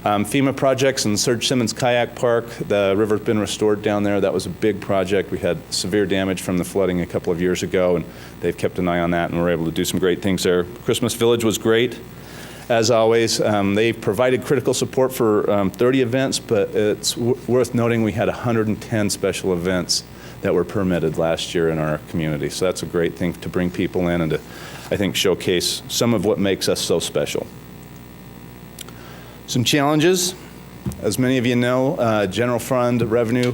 FEMA projects in Serge Simmons Kayak Park. The river's been restored down there. That was a big project. We had severe damage from the flooding a couple of years ago, and they've kept an eye on that, and we're able to do some great things there. Christmas Village was great. As always, they provided critical support for 30 events, but it's worth noting we had 110 special events that were permitted last year in our community. So that's a great thing to bring people in and to, I think, showcase some of what makes us so special. Some challenges. As many of you know, general fund revenue,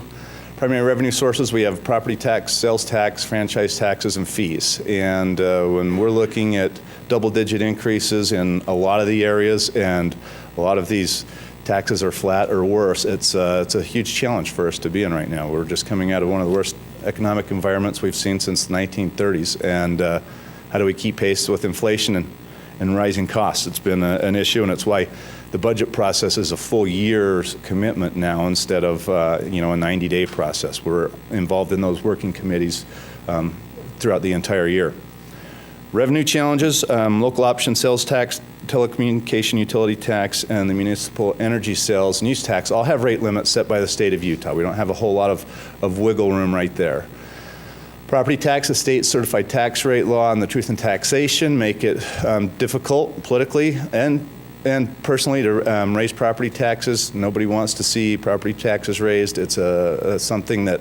primary revenue sources, we have property tax, sales tax, franchise taxes, and fees. And when we're looking at double-digit increases in a lot of the areas, and a lot of these taxes are flat or worse, it's a huge challenge for us to be in right now. We're just coming out of one of the worst economic environments we've seen since the 1930s. And how do we keep pace with inflation and rising costs? It's been an issue, and it's why the budget process is a full year's commitment now instead of a 90-day process. We're involved in those working committees throughout the entire year. Revenue challenges, local option sales tax, telecommunication utility tax, and the municipal energy sales and use tax all have rate limits set by the state of Utah. We don't have a whole lot of wiggle room right there. Property tax, the state certified tax rate law, and the truth in taxation make it difficult politically and personally to raise property taxes. Nobody wants to see property taxes raised. It's something that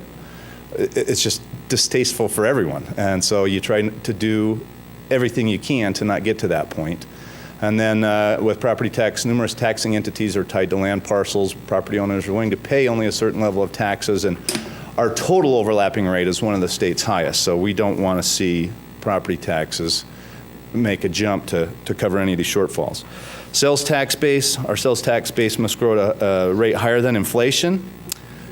it's just distasteful for everyone. And so you try to do everything you can to not get to that point. And then with property tax, numerous taxing entities are tied to land parcels. Property owners are willing to pay only a certain level of taxes, and our total overlapping rate is one of the state's highest. So we don't want to see property taxes make a jump to cover any of these shortfalls. Sales tax base, our sales tax base must grow at a rate higher than inflation.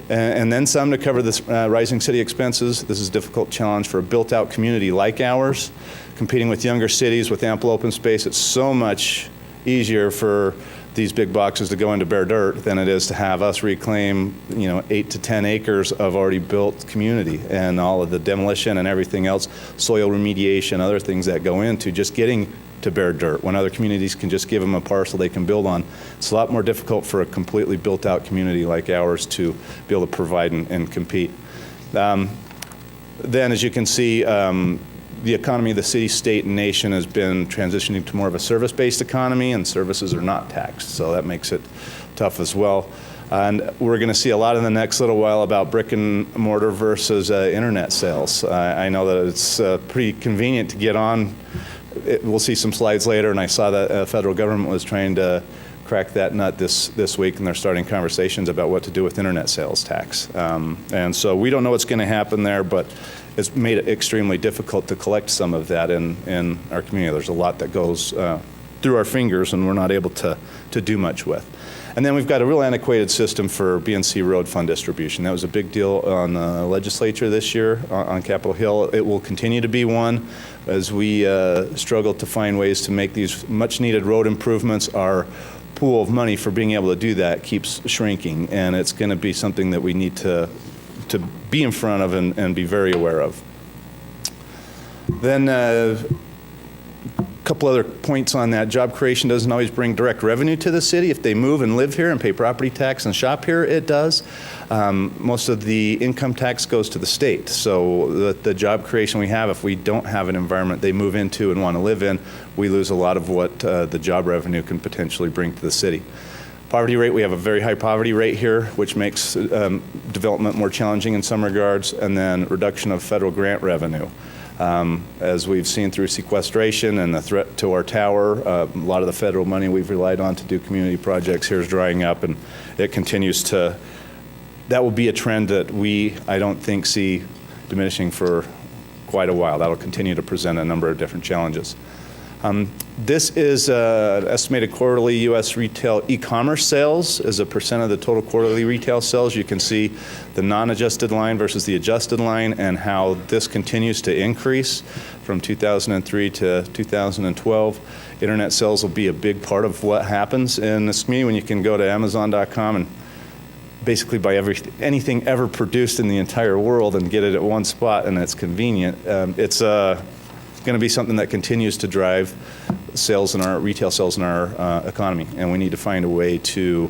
and then some to cover the rising city expenses. This is a difficult challenge for a built-out community like ours. Competing with younger cities with ample open space, it's so much easier for these big boxes to go into bare dirt than it is to have us reclaim, 8 to 10 acres of already built community, and all of the demolition and everything else, soil remediation, other things that go into just getting to bare dirt. When other communities can just give them a parcel they can build on, it's a lot more difficult for a completely built out community like ours to be able to provide and compete. Then, as you can see, the economy of the city, state, and nation has been transitioning to more of a service-based economy, and services are not taxed, so that makes it tough as well. And we're going to see a lot in the next little while about brick and mortar versus internet sales. I know that it's pretty convenient to get on. We'll see some slides later, and I saw that the federal government was trying to crack that nut this week, and they're starting conversations about what to do with internet sales tax. And so we don't know what's going to happen there, but it's made it extremely difficult to collect some of that in our community. There's a lot that goes through our fingers, and we're not able to do much with. And then we've got a real antiquated system for BNC road fund distribution. That was a big deal on the legislature this year on Capitol Hill. It will continue to be one as we struggle to find ways to make these much needed road improvements. Our pool of money for being able to do that keeps shrinking, and it's going to be something that we need to be in front of and be very aware of. Then a couple other points on that. Job creation doesn't always bring direct revenue to the city. If they move and live here and pay property tax and shop here, it does. Most of the income tax goes to the state. So the job creation we have, if we don't have an environment they move into and want to live in, we lose a lot of what the job revenue can potentially bring to the city. Poverty rate, we have a very high poverty rate here, which makes development more challenging in some regards, and then reduction of federal grant revenue. As we've seen through sequestration and the threat to our tower, a lot of the federal money we've relied on to do community projects here is drying up, and it continues to, that will be a trend that I don't think see diminishing for quite a while. That'll continue to present a number of different challenges. This is estimated quarterly U.S. retail e-commerce sales as a percent of the total quarterly retail sales. You can see the non-adjusted line versus the adjusted line and how this continues to increase from 2003 to 2012. Internet sales will be a big part of what happens in this community when you can go to Amazon.com and basically buy anything ever produced in the entire world and get it at one spot, and it's convenient. It's going to be something that continues to drive sales in our retail sales in our economy, and we need to find a way to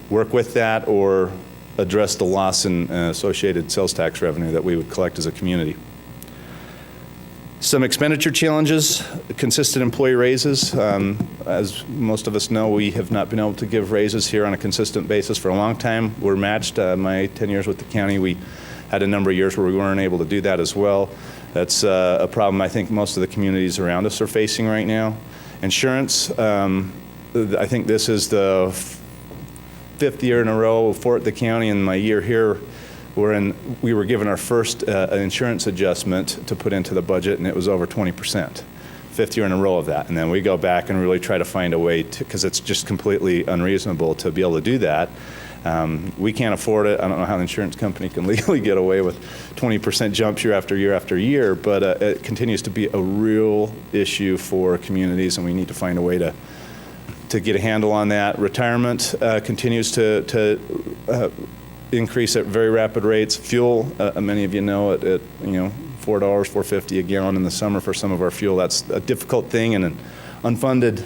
work with that or address the loss in associated sales tax revenue that we would collect as a community. Some expenditure challenges, consistent employee raises. As most of us know, we have not been able to give raises here on a consistent basis for a long time. We're matched. My 10 years with the county, we had a number of years where we weren't able to do that as well. That's a problem I think most of the communities around us are facing right now. Insurance, I think this is the fifth year in a row for the county. In my year here, we were given our first insurance adjustment to put into the budget, and it was over 20%. Fifth year in a row of that. And then we go back and really try to find a way to, because it's just completely unreasonable to be able to do that. We can't afford it. I don't know how the insurance company can legally get away with 20% jumps year after year after year, but it continues to be a real issue for communities, and we need to find a way to get a handle on that. Retirement continues to increase at very rapid rates. Fuel, many of you know, at $4, $4.50 a gallon in the summer for some of our fuel. That's a difficult thing and an unfunded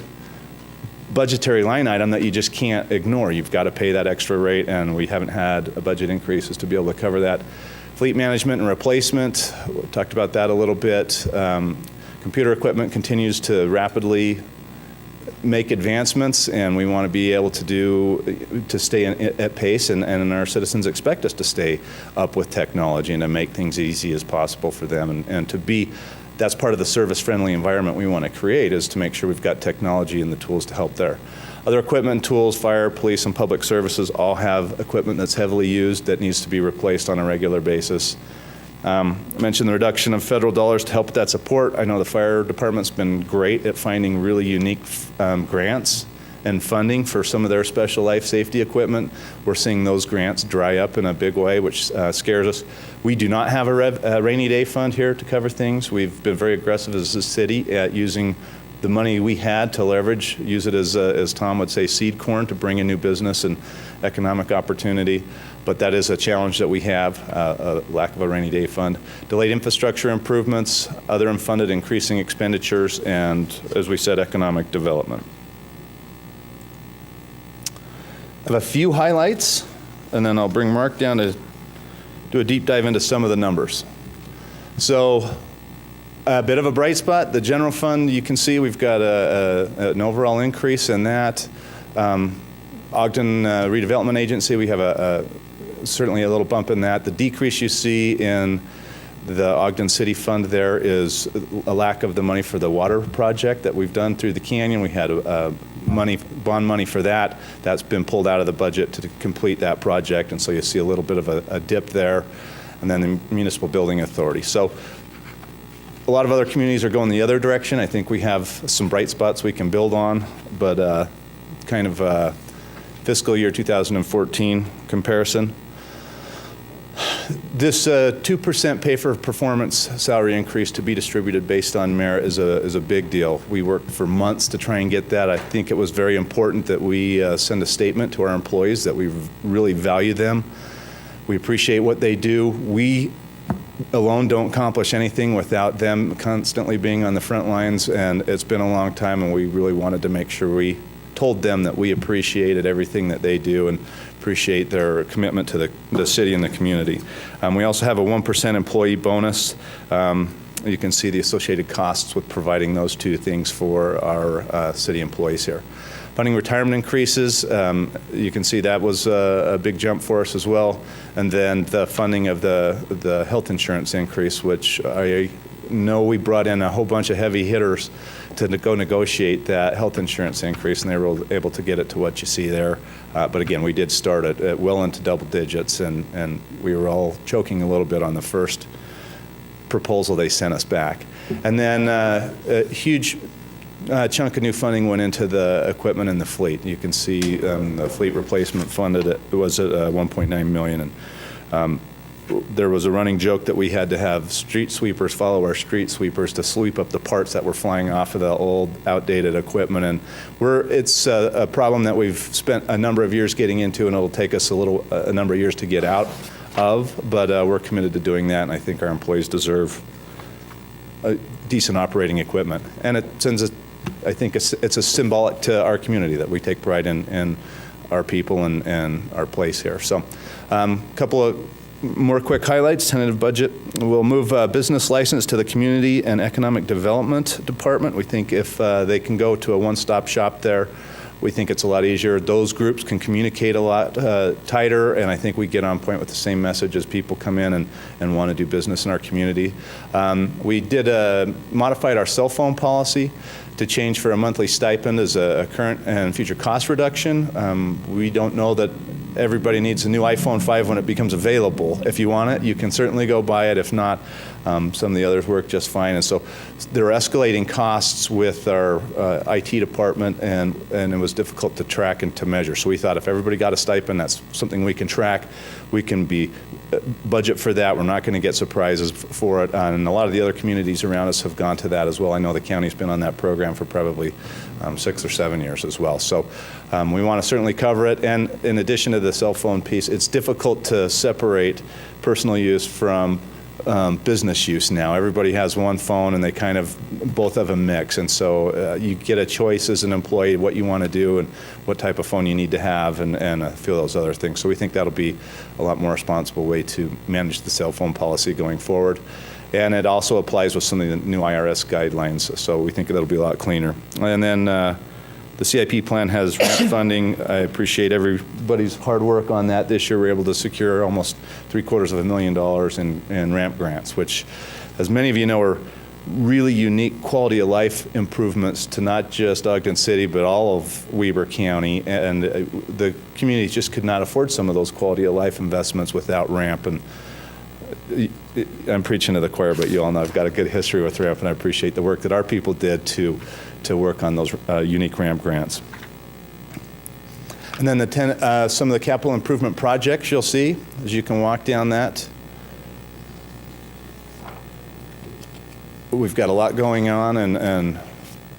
budgetary line item that you just can't ignore. You've got to pay that extra rate, and we haven't had budget increases to be able to cover that. Fleet management and replacement, we talked about that a little bit. Computer equipment continues to rapidly make advancements, and we want to be able to stay at pace, and our citizens expect us to stay up with technology and to make things easy as possible for them, and to be. That's part of the service-friendly environment we want to create, is to make sure we've got technology and the tools to help there. Other equipment, tools, fire, police, and public services all have equipment that's heavily used that needs to be replaced on a regular basis. I mentioned the reduction of federal dollars to help with that support. I know the fire department's been great at finding really unique grants and funding for some of their special life safety equipment. We're seeing those grants dry up in a big way, which scares us. We do not have a rainy day fund here to cover things. We've been very aggressive as a city at using the money we had to leverage, use it as Tom would say, seed corn to bring in new business and economic opportunity. But that is a challenge that we have, a lack of a rainy day fund. Delayed infrastructure improvements, other unfunded increasing expenditures, and as we said, economic development. I have a few highlights, and then I'll bring Mark down to do a deep dive into some of the numbers. So a bit of a bright spot, the general fund, you can see we've got an overall increase in that. Ogden Redevelopment Agency, we have certainly a little bump in that. The decrease you see in the Ogden City Fund there is a lack of the money for the water project that we've done through the canyon. We had bond money for that. That's been pulled out of the budget to complete that project, and so you see a little bit of a dip there. And then the Municipal Building Authority. So a lot of other communities are going the other direction. I think we have some bright spots we can build on, but kind of fiscal year 2014 comparison. This 2% pay for performance salary increase to be distributed based on merit is a big deal. We worked for months to try and get that. I think it was very important that we send a statement to our employees that we really value them. We appreciate what they do. We alone don't accomplish anything without them constantly being on the front lines, and it's been a long time, and we really wanted to make sure we told them that we appreciated everything that they do and appreciate their commitment to the city and the community. We also have a 1% employee bonus. You can see the associated costs with providing those two things for our city employees here. Funding retirement increases, you can see that was a big jump for us as well. And then the funding of the health insurance increase, which I know we brought in a whole bunch of heavy hitters to go negotiate that health insurance increase, and they were able to get it to what you see there. But again, we did start it well into double digits, and we were all choking a little bit on the first proposal they sent us back. And then a huge chunk of new funding went into the equipment and the fleet. You can see the fleet replacement funded it was at $1.9 million. And there was a running joke that we had to have street sweepers follow our street sweepers to sweep up the parts that were flying off of the old, outdated equipment. And it's a problem that we've spent a number of years getting into, and it'll take us a number of years to get out of. But we're committed to doing that, and I think our employees deserve decent operating equipment. And it sends I think it's a symbolic to our community that we take pride in our people and our place here. So a couple of more quick highlights. Tentative budget. We'll move business license to the Community and Economic Development Department. We think if they can go to a one-stop shop there, we think it's a lot easier. Those groups can communicate a lot tighter, and I think we get on point with the same message as people come in and want to do business in our community. We did modified our cell phone policy to change for a monthly stipend as a current and future cost reduction. We don't know that everybody needs a new iPhone 5 when it becomes available. If you want it, you can certainly go buy it. If not, some of the others work just fine. And so there are escalating costs with our IT department, and it was difficult to track and to measure. So we thought if everybody got a stipend, that's something we can track. We can budget for that. We're not going to get surprises for it. And a lot of the other communities around us have gone to that as well. I know the county's been on that program for probably 6 or 7 years as well. So we want to certainly cover it. And in addition to the cell phone piece, it's difficult to separate personal use from business use now. Everybody has one phone, and they kind of both of them mix. And so you get a choice as an employee what you want to do and what type of phone you need to have, and a few of those other things. So we think that'll be a lot more responsible way to manage the cell phone policy going forward. And it also applies with some of the new IRS guidelines. So we think that'll be a lot cleaner. And then the CIP plan has ramp funding. I appreciate everybody's hard work on that. This year, we're able to secure almost $750,000 in ramp grants, which, as many of you know, are really unique quality of life improvements to not just Ogden City, but all of Weber County. And the communities just could not afford some of those quality of life investments without ramp. And I'm preaching to the choir, but you all know I've got a good history with ramp, and I appreciate the work that our people did to work on those unique ramp grants. And then some of the capital improvement projects you'll see as you can walk down that. We've got a lot going on, and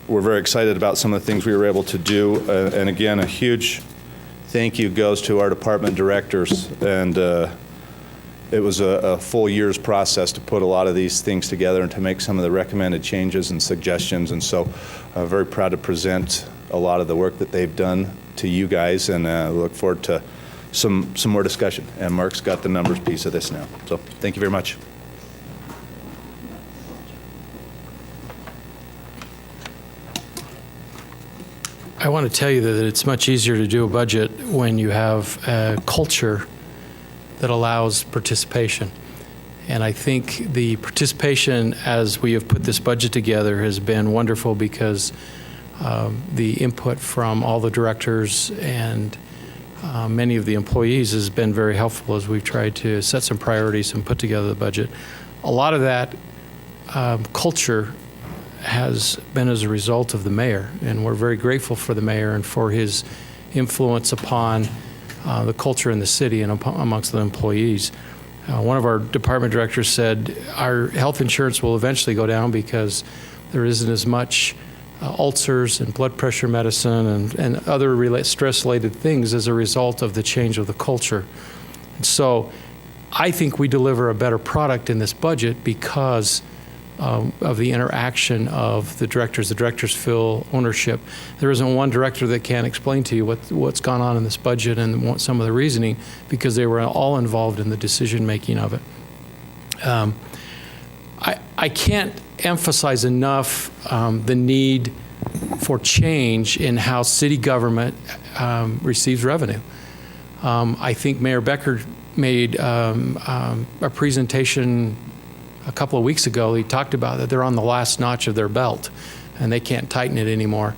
we're very excited about some of the things we were able to do. And again, a huge thank you goes to our department directors. And it was a full year's process to put a lot of these things together and to make some of the recommended changes and suggestions. And so I'm very proud to present a lot of the work that they've done to you guys, and look forward to some more discussion. And Mark's got the numbers piece of this now. So thank you very much. I want to tell you that it's much easier to do a budget when you have a culture that allows participation. And I think the participation as we have put this budget together has been wonderful, because the input from all the directors and many of the employees has been very helpful as we've tried to set some priorities and put together the budget. A lot of that culture has been as a result of the mayor, and we're very grateful for the mayor and for his influence upon the culture in the city and amongst the employees. One of our department directors said our health insurance will eventually go down because there isn't as much ulcers and blood pressure medicine and other stress-related things as a result of the change of the culture. And so I think we deliver a better product in this budget because of the interaction of the directors. The directors feel ownership. There isn't one director that can't explain to you what's gone on in this budget and what some of the reasoning, because they were all involved in the decision-making of it. I can't emphasize enough the need for change in how city government receives revenue. I think Mayor Becker made a presentation a couple of weeks ago. He talked about that they're on the last notch of their belt and they can't tighten it anymore.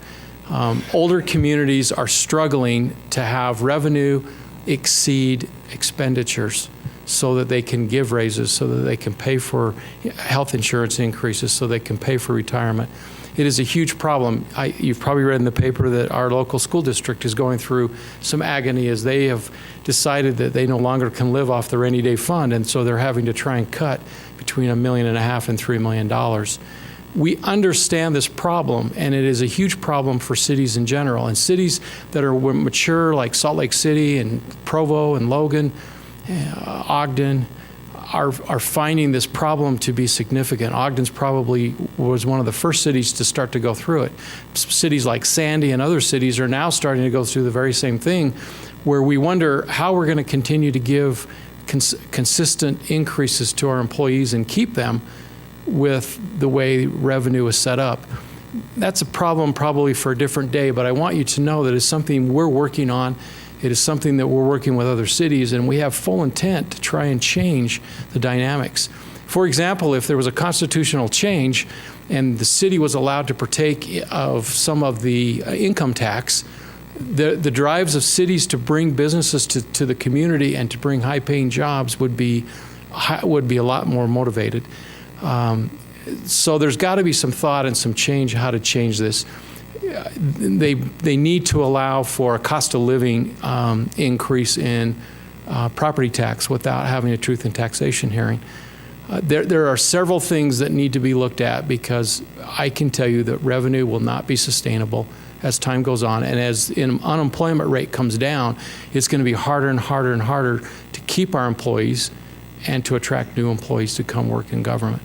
Older communities are struggling to have revenue exceed expenditures so that they can give raises, so that they can pay for health insurance increases, so they can pay for retirement. It is a huge problem. You've probably read in the paper that our local school district is going through some agony as they have decided that they no longer can live off the rainy day fund, and so they're having to try and cut between $1.5 million and $3 million. We understand this problem, and it is a huge problem for cities in general. And cities that are mature, like Salt Lake City and Provo and Logan, Ogden, are finding this problem to be significant. Ogden's probably was one of the first cities to start to go through it. Cities like Sandy and other cities are now starting to go through the very same thing, where we wonder how we're going to continue to give consistent increases to our employees and keep them with the way revenue is set up. That's a problem probably for a different day, but I want you to know that it's something we're working on. It is something that we're working with other cities, and we have full intent to try and change the dynamics. For example, if there was a constitutional change and the city was allowed to partake of some of the income tax, the drives of cities to bring businesses to the community and to bring high-paying jobs would be a lot more motivated. So there's got to be some thought and some change how to change this. They need to allow for a cost of living increase in property tax without having a truth in taxation hearing. There are several things that need to be looked at, because I can tell you that revenue will not be sustainable as time goes on, and as the unemployment rate comes down, it's going to be harder and harder and harder to keep our employees and to attract new employees to come work in government.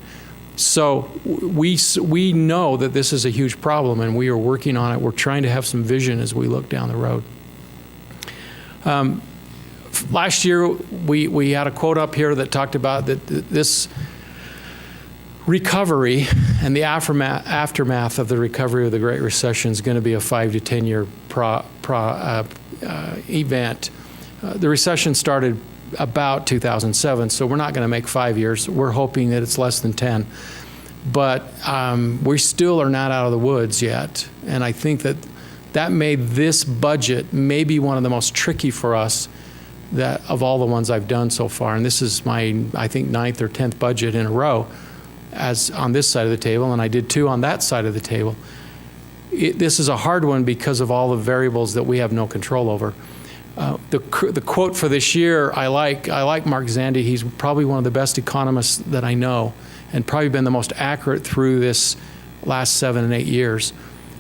So we know that this is a huge problem, and we are working on it. We're trying to have some vision as we look down the road. Last year, we had a quote up here that talked about that this recovery and the aftermath of the recovery of the Great Recession is going to be a 5 to 10 year event. The recession started about 2007, so we're not going to make 5 years. We're hoping that it's less than 10. But we still are not out of the woods yet. And I think that made this budget maybe one of the most tricky for us of all the ones I've done so far. And this is my, I think, 9th or 10th budget in a row as on this side of the table, and I did 2 on that side of the table. This is a hard one because of all the variables that we have no control over. The quote for this year, I like Mark Zandi. He's probably one of the best economists that I know, and probably been the most accurate through this last 7 and 8 years.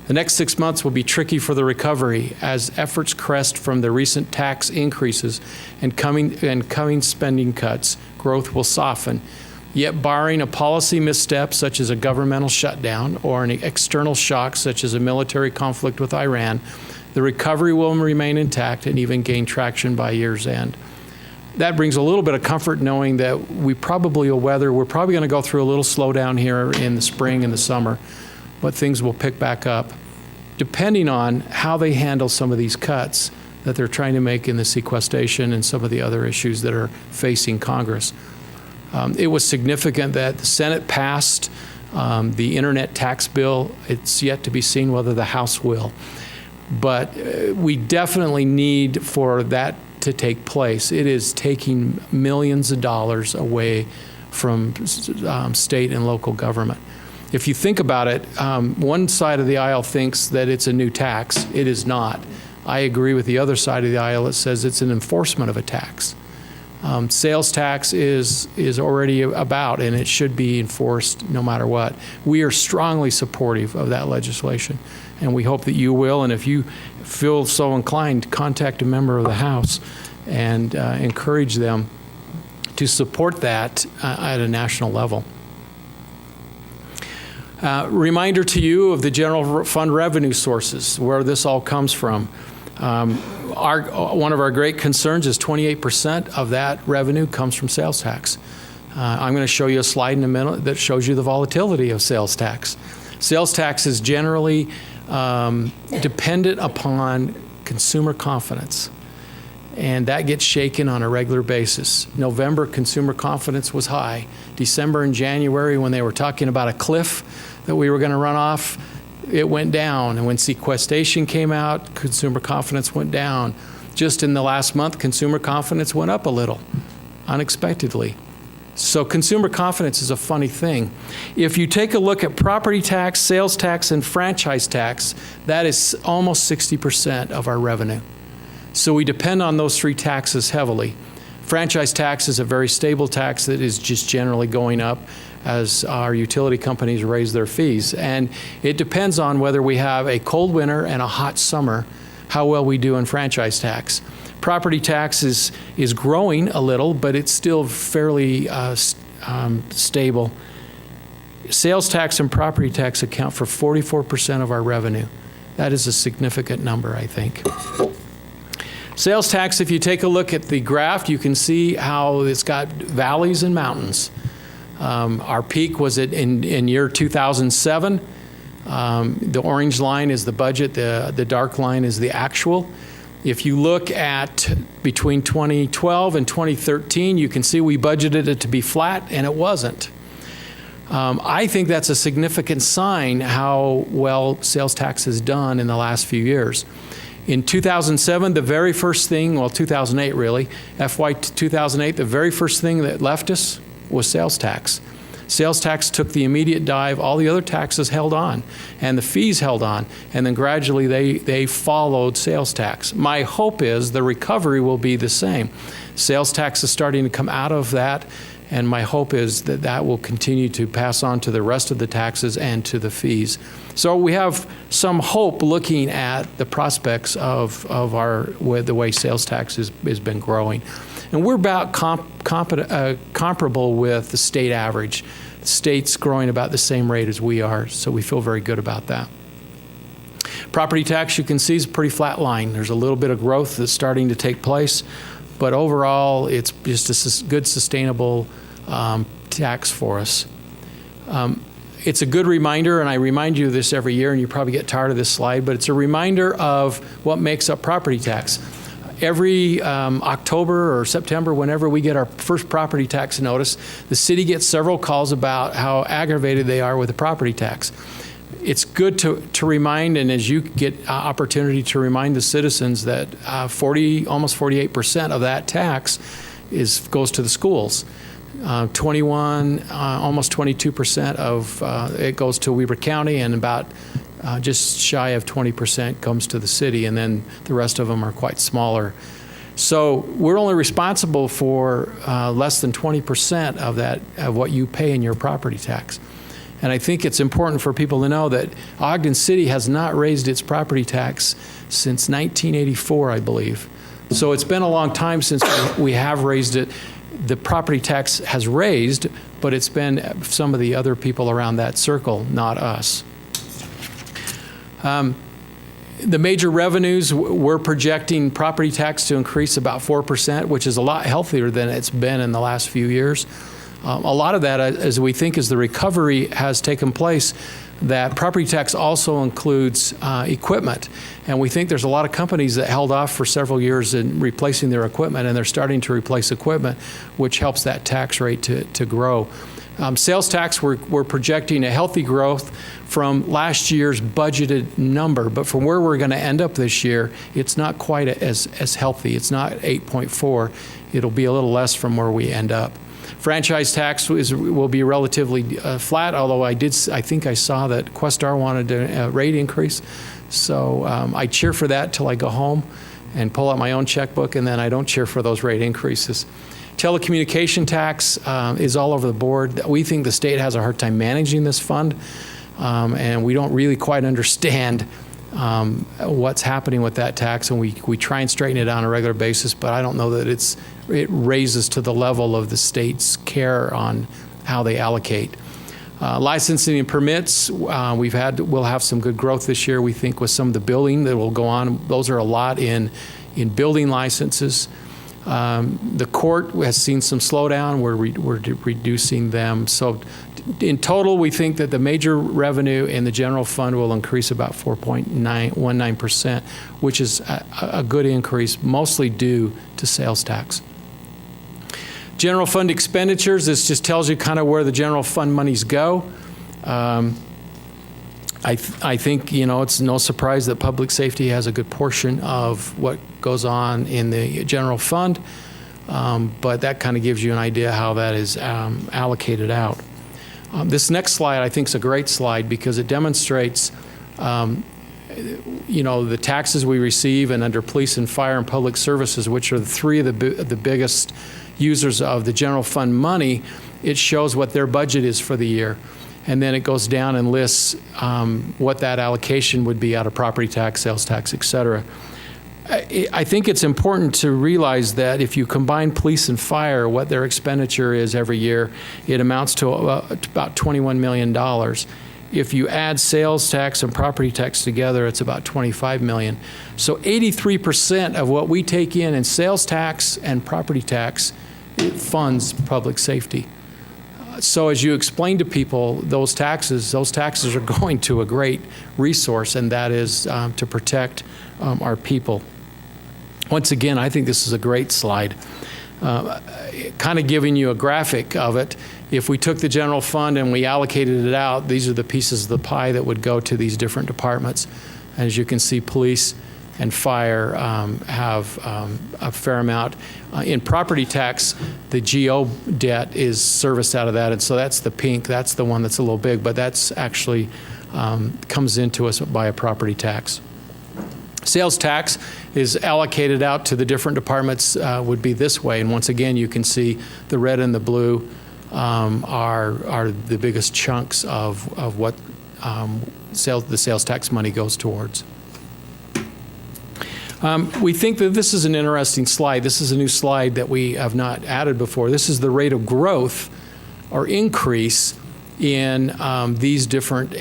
The next 6 months will be tricky for the recovery as efforts crest from the recent tax increases and coming spending cuts. Growth will soften. Yet barring a policy misstep such as a governmental shutdown or an external shock such as a military conflict with Iran, the recovery will remain intact and even gain traction by year's end. That brings a little bit of comfort knowing that we're probably going to go through a little slowdown here in the spring and the summer, but things will pick back up depending on how they handle some of these cuts that they're trying to make in the sequestration and some of the other issues that are facing Congress. It was significant that the Senate passed the internet tax bill. It's yet to be seen whether the House will. But we definitely need for that to take place. It is taking millions of dollars away from state and local government. If you think about it, one side of the aisle thinks that it's a new tax. It is not. I agree with the other side of the aisle that says it's an enforcement of a tax. Sales tax is already about, and it should be enforced no matter what. We are strongly supportive of that legislation, and we hope that you will. And if you feel so inclined, contact a member of the House and encourage them to support that at a national level. Reminder to you of the general fund revenue sources, where this all comes from. One of our great concerns is 28% of that revenue comes from sales tax. I'm going to show you a slide in a minute that shows you the volatility of sales tax. Sales tax is generally dependent upon consumer confidence, and that gets shaken on a regular basis. November, consumer confidence was high. December and January, when they were talking about a cliff that we were going to run off, it went down. And when sequestration came out, consumer confidence went down. Just in the last month, consumer confidence went up a little, unexpectedly. So consumer confidence is a funny thing. If you take a look at property tax, sales tax, and franchise tax, that is almost 60% of our revenue. So we depend on those three taxes heavily. Franchise tax is a very stable tax that is just generally going up as our utility companies raise their fees. And it depends on whether we have a cold winter and a hot summer, how well we do in franchise tax. Property tax is growing a little, but it's still fairly stable. Sales tax and property tax account for 44% of our revenue. That is a significant number, I think. Sales tax, if you take a look at the graph, you can see how it's got valleys and mountains. Our peak was in year 2007. The orange line is the budget, the dark line is the actual. If you look at between 2012 and 2013, you can see we budgeted it to be flat, and it wasn't. I think that's a significant sign how well sales tax has done in the last few years. In 2007, the very first thing, well, 2008 really, FY 2008, the very first thing that left us was sales tax. Sales tax took the immediate dive. All the other taxes held on, and the fees held on, and then gradually they followed sales tax. My hope is the recovery will be the same. Sales tax is starting to come out of that, and my hope is that that will continue to pass on to the rest of the taxes and to the fees. So we have some hope looking at the prospects of the way sales tax has been growing. And we're about comparable with the state average. The state's growing about the same rate as we are, so we feel very good about that. Property tax, you can see, is a pretty flat line. There's a little bit of growth that's starting to take place, but overall, it's just a good, sustainable tax for us. It's a good reminder, and I remind you of this every year, and you probably get tired of this slide, but it's a reminder of what makes up property tax. Every October or September, whenever we get our first property tax notice, the city gets several calls about how aggravated they are with the property tax. It's good to remind, and as you get opportunity to remind the citizens that almost 48% of that tax goes to the schools. 21, almost 22% of it goes to Weber County, and about just shy of 20% comes to the city, and then the rest of them are quite smaller So we're only responsible for less than 20% of that, of what you pay in your property tax. And I think it's important for people to know that Ogden City has not raised its property tax since 1984, I believe. So it's been a long time since we have raised it. The property tax has raised, but it's been some of the other people around that circle, not us. The major revenues, we're projecting property tax to increase about 4%, which is a lot healthier than it's been in the last few years. A lot of that, as we think, as the recovery has taken place, that property tax also includes equipment. And we think there's a lot of companies that held off for several years in replacing their equipment, and they're starting to replace equipment, which helps that tax rate to grow. Sales tax, we're projecting a healthy growth from last year's budgeted number, but from where we're going to end up this year, it's not quite as healthy. It's not 8.4. It'll be a little less from where we end up. Franchise tax will be relatively flat, although I think I saw that Questar wanted a rate increase. So I cheer for that till I go home and pull out my own checkbook, and then I don't cheer for those rate increases. Telecommunication tax is all over the board. We think the state has a hard time managing this fund, and we don't really quite understand what's happening with that tax, and we try and straighten it out on a regular basis, but I don't know that it raises to the level of the state's care on how they allocate. Licensing and permits, we'll have some good growth this year, we think, with some of the building that will go on. Those are a lot in building licenses. The court has seen some slowdown. We're reducing them. So in total, we think that the major revenue in the general fund will increase about 4.19%, which is a good increase, mostly due to sales tax. General fund expenditures, this just tells you kind of where the general fund monies go. I think, it's no surprise that public safety has a good portion of what goes on in the general fund, but that kind of gives you an idea how that is allocated out. This next slide, I think, is a great slide because it demonstrates, the taxes we receive, and under police and fire and public services, which are the three of the biggest users of the general fund money, it shows what their budget is for the year. And then it goes down and lists what that allocation would be out of property tax, sales tax, et cetera. I think it's important to realize that if you combine police and fire, what their expenditure is every year, it amounts to about $21 million. If you add sales tax and property tax together, it's about $25 million. So 83% of what we take in sales tax and property tax, it funds public safety. So as you explain to people those taxes are going to a great resource, and that is to protect our people. Once again, I think this is a great slide, kind of giving you a graphic of it. If we took the general fund and we allocated it out, these are the pieces of the pie that would go to these different departments. As you can see, police and fire have a fair amount. In property tax, the GO debt is serviced out of that, and so that's the pink. That's the one that's a little big, but that's actually comes into us by a property tax. Sales tax is allocated out to the different departments would be this way, and once again, you can see the red and the blue are the biggest chunks of what the sales tax money goes towards. We think that this is an interesting slide. This is a new slide that we have not added before. This is the rate of growth or increase in these different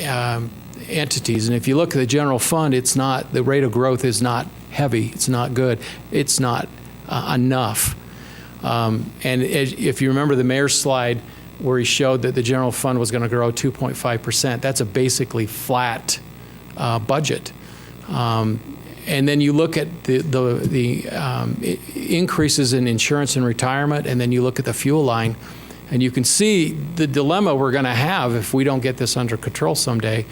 entities. And if you look at the general fund, the rate of growth is not heavy. It's not good. It's not enough. And if you remember the mayor's slide where he showed that the general fund was going to grow 2.5%, that's a basically flat budget. And then you look at the increases in insurance and retirement, and then you look at the fuel line, and you can see the dilemma we're going to have if we don't get this under control someday.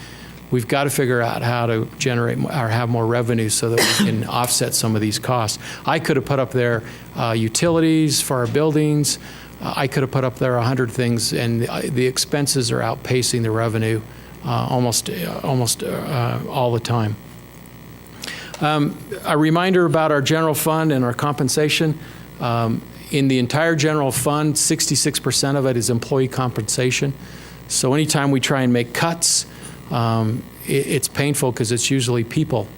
We've got to figure out how to generate or have more revenue so that we can offset some of these costs. I could have put up there utilities for our buildings. I could have put up there 100 things, and the expenses are outpacing the revenue almost all the time. A reminder about our general fund and our compensation. In the entire general fund, 66% of it is employee compensation. So anytime we try and make cuts, it's painful because it's usually people.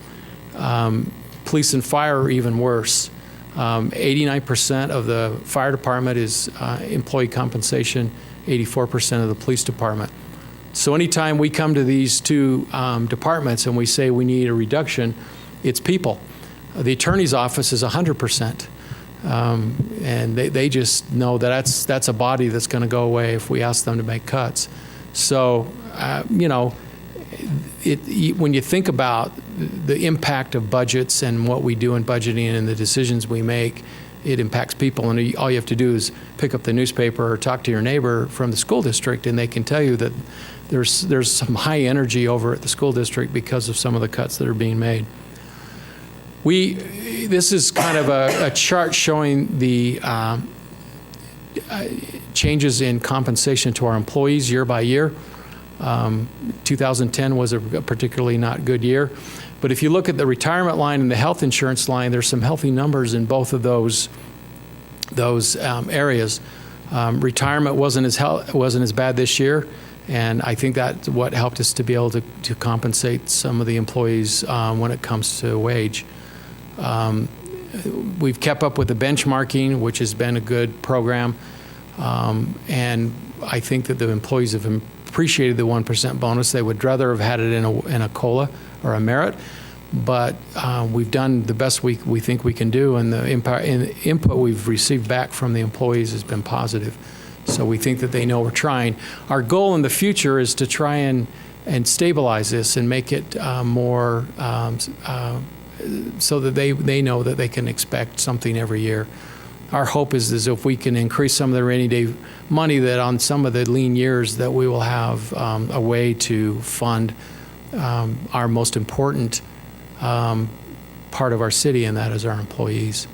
Police and fire are even worse. 89% of the fire department is employee compensation, 84% of the police department. So anytime we come to these two departments and we say we need a reduction, it's people. The attorney's office is 100%. And they just know that that's a body that's going to go away if we ask them to make cuts. So, when you think about the impact of budgets and what we do in budgeting and the decisions we make, it impacts people. And all you have to do is pick up the newspaper or talk to your neighbor from the school district, and they can tell you that there's some high energy over at the school district because of some of the cuts that are being made. This is kind of a chart showing the changes in compensation to our employees year by year. 2010 was a particularly not good year. But if you look at the retirement line and the health insurance line, there's some healthy numbers in both of those areas. Retirement wasn't as bad this year, and I think that's what helped us to be able to compensate some of the employees when it comes to wage. We've kept up with the benchmarking, which has been a good program, and I think that the employees have appreciated the 1% bonus. They would rather have had it in a COLA or a merit, but we've done the best we think we can do, and the input we've received back from the employees has been positive. So we think that they know we're trying. Our goal in the future is to try and stabilize this and make it more so that they know that they can expect something every year. Our hope is if we can increase some of the rainy day money, that on some of the lean years that we will have a way to fund our most important part of our city, and that is our employees.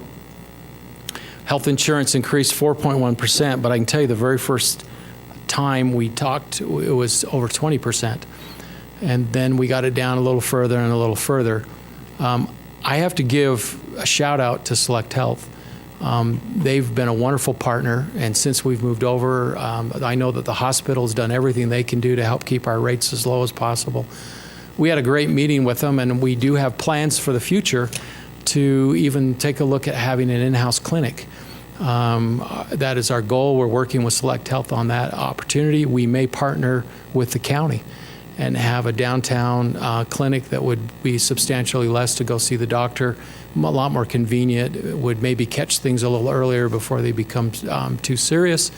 Health insurance increased 4.1%, but I can tell you the very first time we talked, it was over 20%. And then we got it down a little further and a little further. I have to give a shout out to Select Health. They've been a wonderful partner, and since we've moved over, I know that the hospital's done everything they can do to help keep our rates as low as possible. We had a great meeting with them, and we do have plans for the future to even take a look at having an in-house clinic. That is our goal. We're working with Select Health on that opportunity. We may partner with the county and have a downtown clinic that would be substantially less to go see the doctor, a lot more convenient. It would maybe catch things a little earlier before they become too serious.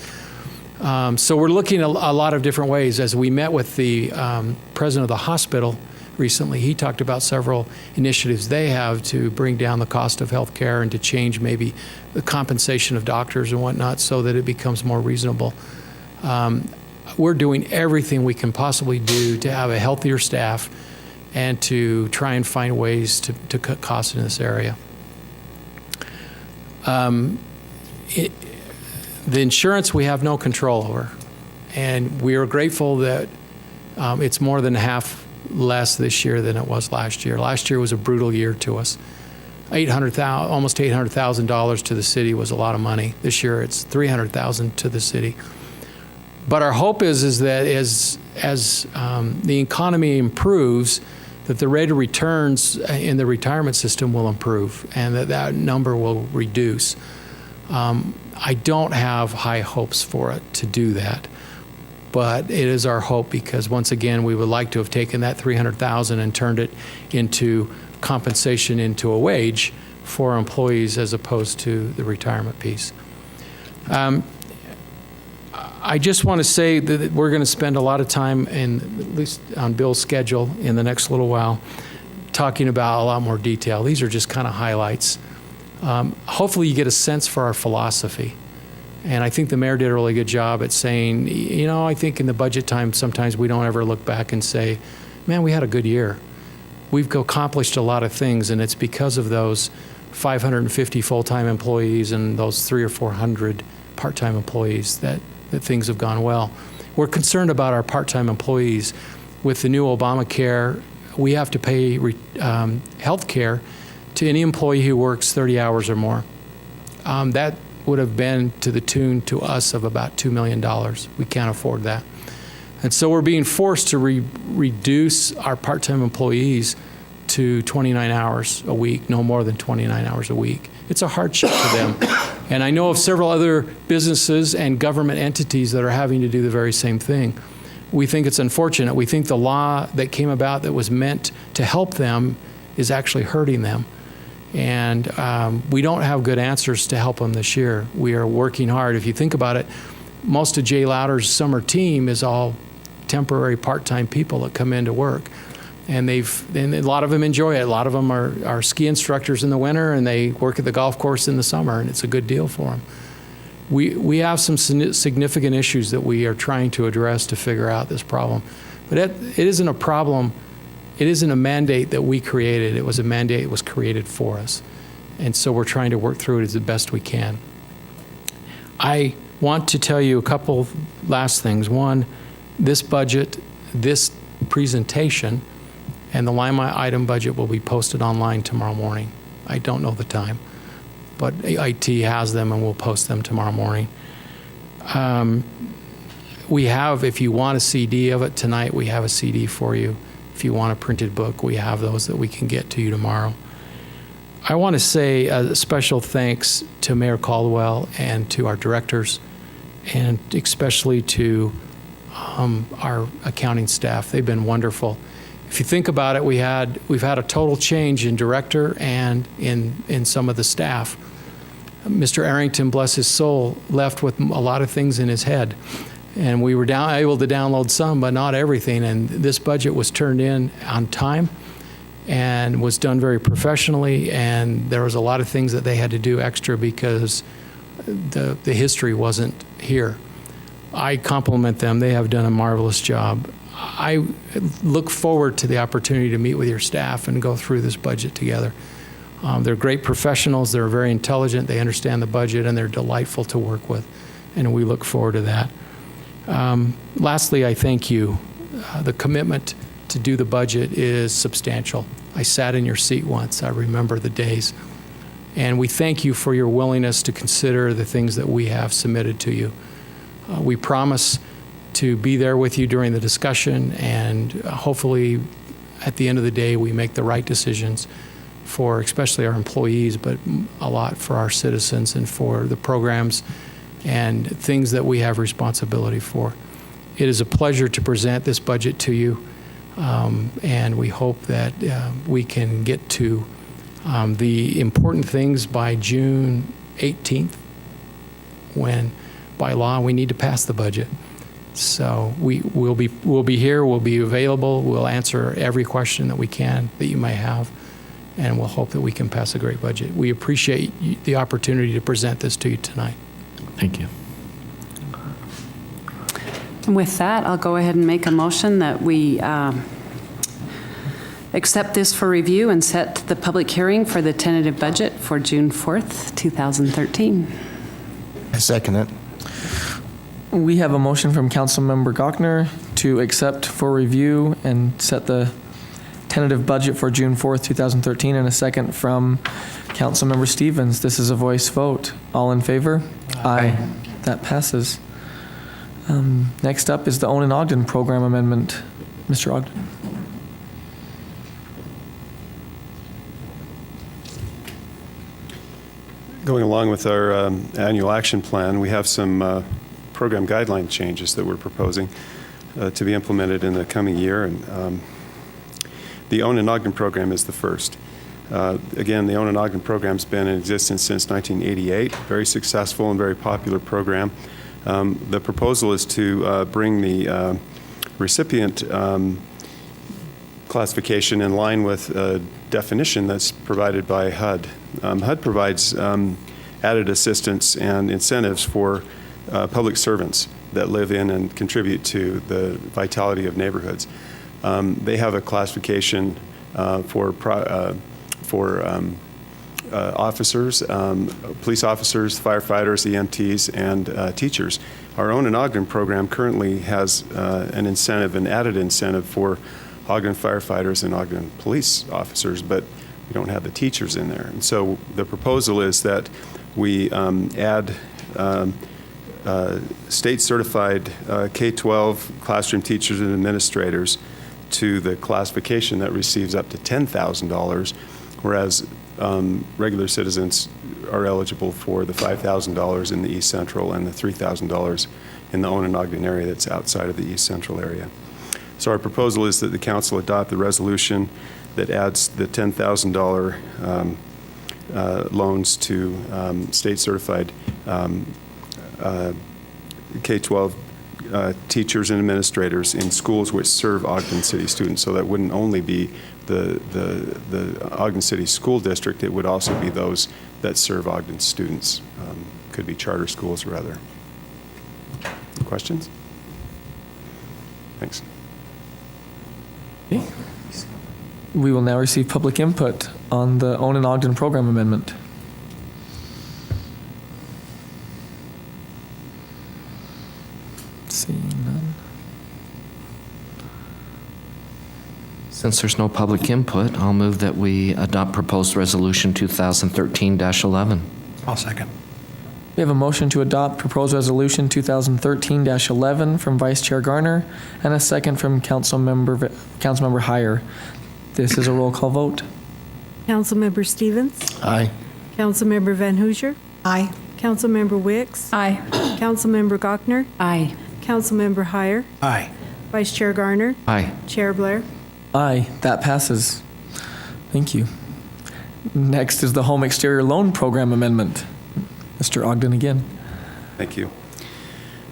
So we're looking at a lot of different ways. As we met with the president of the hospital recently, he talked about several initiatives they have to bring down the cost of health care and to change maybe the compensation of doctors and whatnot so that it becomes more reasonable. We're doing everything we can possibly do to have a healthier staff and to try and find ways to cut costs in this area. The insurance we have no control over, and we are grateful that it's more than half less this year than it was last year. Last year was a brutal year to us. Almost $800,000 to the city was a lot of money. This year it's $300,000 to the city. But our hope is that as the economy improves, that the rate of returns in the retirement system will improve and that number will reduce. I don't have high hopes for it to do that, but it is our hope because once again, we would like to have taken that $300,000 and turned it into compensation into a wage for employees as opposed to the retirement piece. I just want to say that we're going to spend a lot of time, at least on Bill's schedule, in the next little while, talking about a lot more detail. These are just kind of highlights. Hopefully you get a sense for our philosophy. And I think the mayor did a really good job at saying, I think in the budget time, sometimes we don't ever look back and say, man, we had a good year. We've accomplished a lot of things, and it's because of those 550 full-time employees and those 300 or 400 part-time employees that things have gone well. We're concerned about our part-time employees. With the new Obamacare, we have to pay health care to any employee who works 30 hours or more. That would have been to the tune to us of about $2 million. We can't afford that. And so we're being forced to reduce our part-time employees to 29 hours a week, no more than 29 hours a week. It's a hardship to them. And I know of several other businesses and government entities that are having to do the very same thing. We think it's unfortunate. We think the law that came about that was meant to help them is actually hurting them. And we don't have good answers to help them this year. We are working hard. If you think about it, most of Jay Louder's summer team is all temporary part-time people that come in to work. And a lot of them enjoy it. A lot of them are ski instructors in the winter, and they work at the golf course in the summer, and it's a good deal for them. We have some significant issues that we are trying to address to figure out this problem. But it isn't a problem. It isn't a mandate that we created. It was a mandate that was created for us. And so we're trying to work through it as the best we can. I want to tell you a couple last things. One, this budget, this presentation, and the line item budget will be posted online tomorrow morning. I don't know the time, but IT has them and we'll post them tomorrow morning. We have, if you want a CD of it tonight, we have a CD for you. If you want a printed book, we have those that we can get to you tomorrow. I want to say a special thanks to Mayor Caldwell and to our directors, and especially to our accounting staff. They've been wonderful. If you think about it, we've had a total change in director and in some of the staff. Mr. Arrington, bless his soul, left with a lot of things in his head. And we were able to download some, but not everything. And this budget was turned in on time and was done very professionally. And there was a lot of things that they had to do extra because the history wasn't here. I compliment them. They have done a marvelous job. I look forward to the opportunity to meet with your staff and go through this budget together. They're great professionals. They're very intelligent. They understand the budget, and they're delightful to work with. And we look forward to that. Lastly, I thank you. The commitment to do the budget is substantial. I sat in your seat once. I remember the days. And we thank you for your willingness to consider the things that we have submitted to you. We promise to be there with you during the discussion, and hopefully at the end of the day we make the right decisions for especially our employees, but a lot for our citizens and for the programs and things that we have responsibility for. It is a pleasure to present this budget to you, and we hope that we can get to the important things by June 18th, when by law we need to pass the budget. So we'll be here, we'll be available, we'll answer every question that we can that you may have, and we'll hope that we can pass a great budget. We appreciate the opportunity to present this to you tonight. Thank you. And with that, I'll go ahead and make a motion that we accept this for review and set the public hearing for the tentative budget for June 4th, 2013. I second it. We have a motion from Councilmember Gochner to accept for review and set the tentative budget for June 4th, 2013, and a second from Councilmember Stevens. This is a voice vote. All in favor? Aye. That passes. Next up is the Owen and Ogden Program Amendment. Mr. Ogden. Going along with our annual action plan, we have some program guideline changes that we're proposing to be implemented in the coming year. And the Owen and Ogden program is the first. Again, the Owen and Ogden program's been in existence since 1988, very successful and very popular program. The proposal is to bring the recipient classification in line with a definition that's provided by HUD. HUD provides added assistance and incentives for public servants that live in and contribute to the vitality of neighborhoods. They have a classification for officers, police officers, firefighters, EMTs, and teachers. Our Owen and Ogden program currently has an incentive, an added incentive for Ogden firefighters and Ogden police officers, but we don't have the teachers in there. And so the proposal is that we add state-certified K-12 classroom teachers and administrators to the classification that receives up to $10,000, whereas regular citizens are eligible for the $5,000 in the East Central and the $3,000 in the Ogden area that's outside of the East Central area. So our proposal is that the council adopt the resolution that adds the $10,000 loans to state-certified K-12 teachers and administrators in schools which serve Ogden City students. So that wouldn't only be the Ogden City School District, it would also be those that serve Ogden students. Could be charter schools or other. Questions? Thanks. We will now receive public input on the Own and Ogden program amendment. Seeing none. Since there's no public input, I'll move that we adopt proposed resolution 2013-11. I'll second. We have a motion to adopt proposed resolution 2013-11 from Vice Chair Garner and a second from Councilmember Heyer. This is a roll call vote. Councilmember Stevens? Aye. Councilmember Van Hoosier? Aye. Councilmember Wicks? Aye. Councilmember Gochner? Aye. Councilmember Heyer? Aye. Vice Chair Garner? Aye. Chair Blair? Aye, that passes. Thank you. Next is the Home Exterior Loan Program Amendment. Mr. Ogden again. Thank you.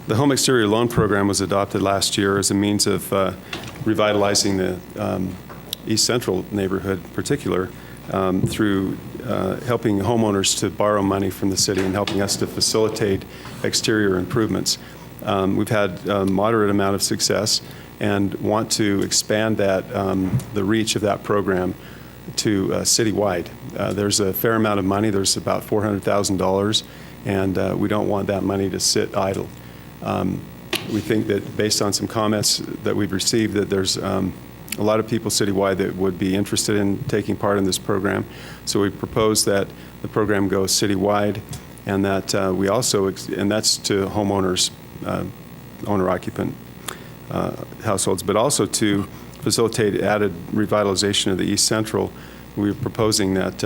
The Home Exterior Loan Program was adopted last year as a means of revitalizing the East Central neighborhood in particular through helping homeowners to borrow money from the city and helping us to facilitate exterior improvements. We've had a moderate amount of success and want to expand that, the reach of that program to citywide. There's a fair amount of money. There's about $400,000, and we don't want that money to sit idle. We think that based on some comments that we've received that there's a lot of people citywide that would be interested in taking part in this program. So we propose that the program goes citywide and that we also, and that's to homeowners, owner-occupant households, but also to facilitate added revitalization of the East Central. We're proposing that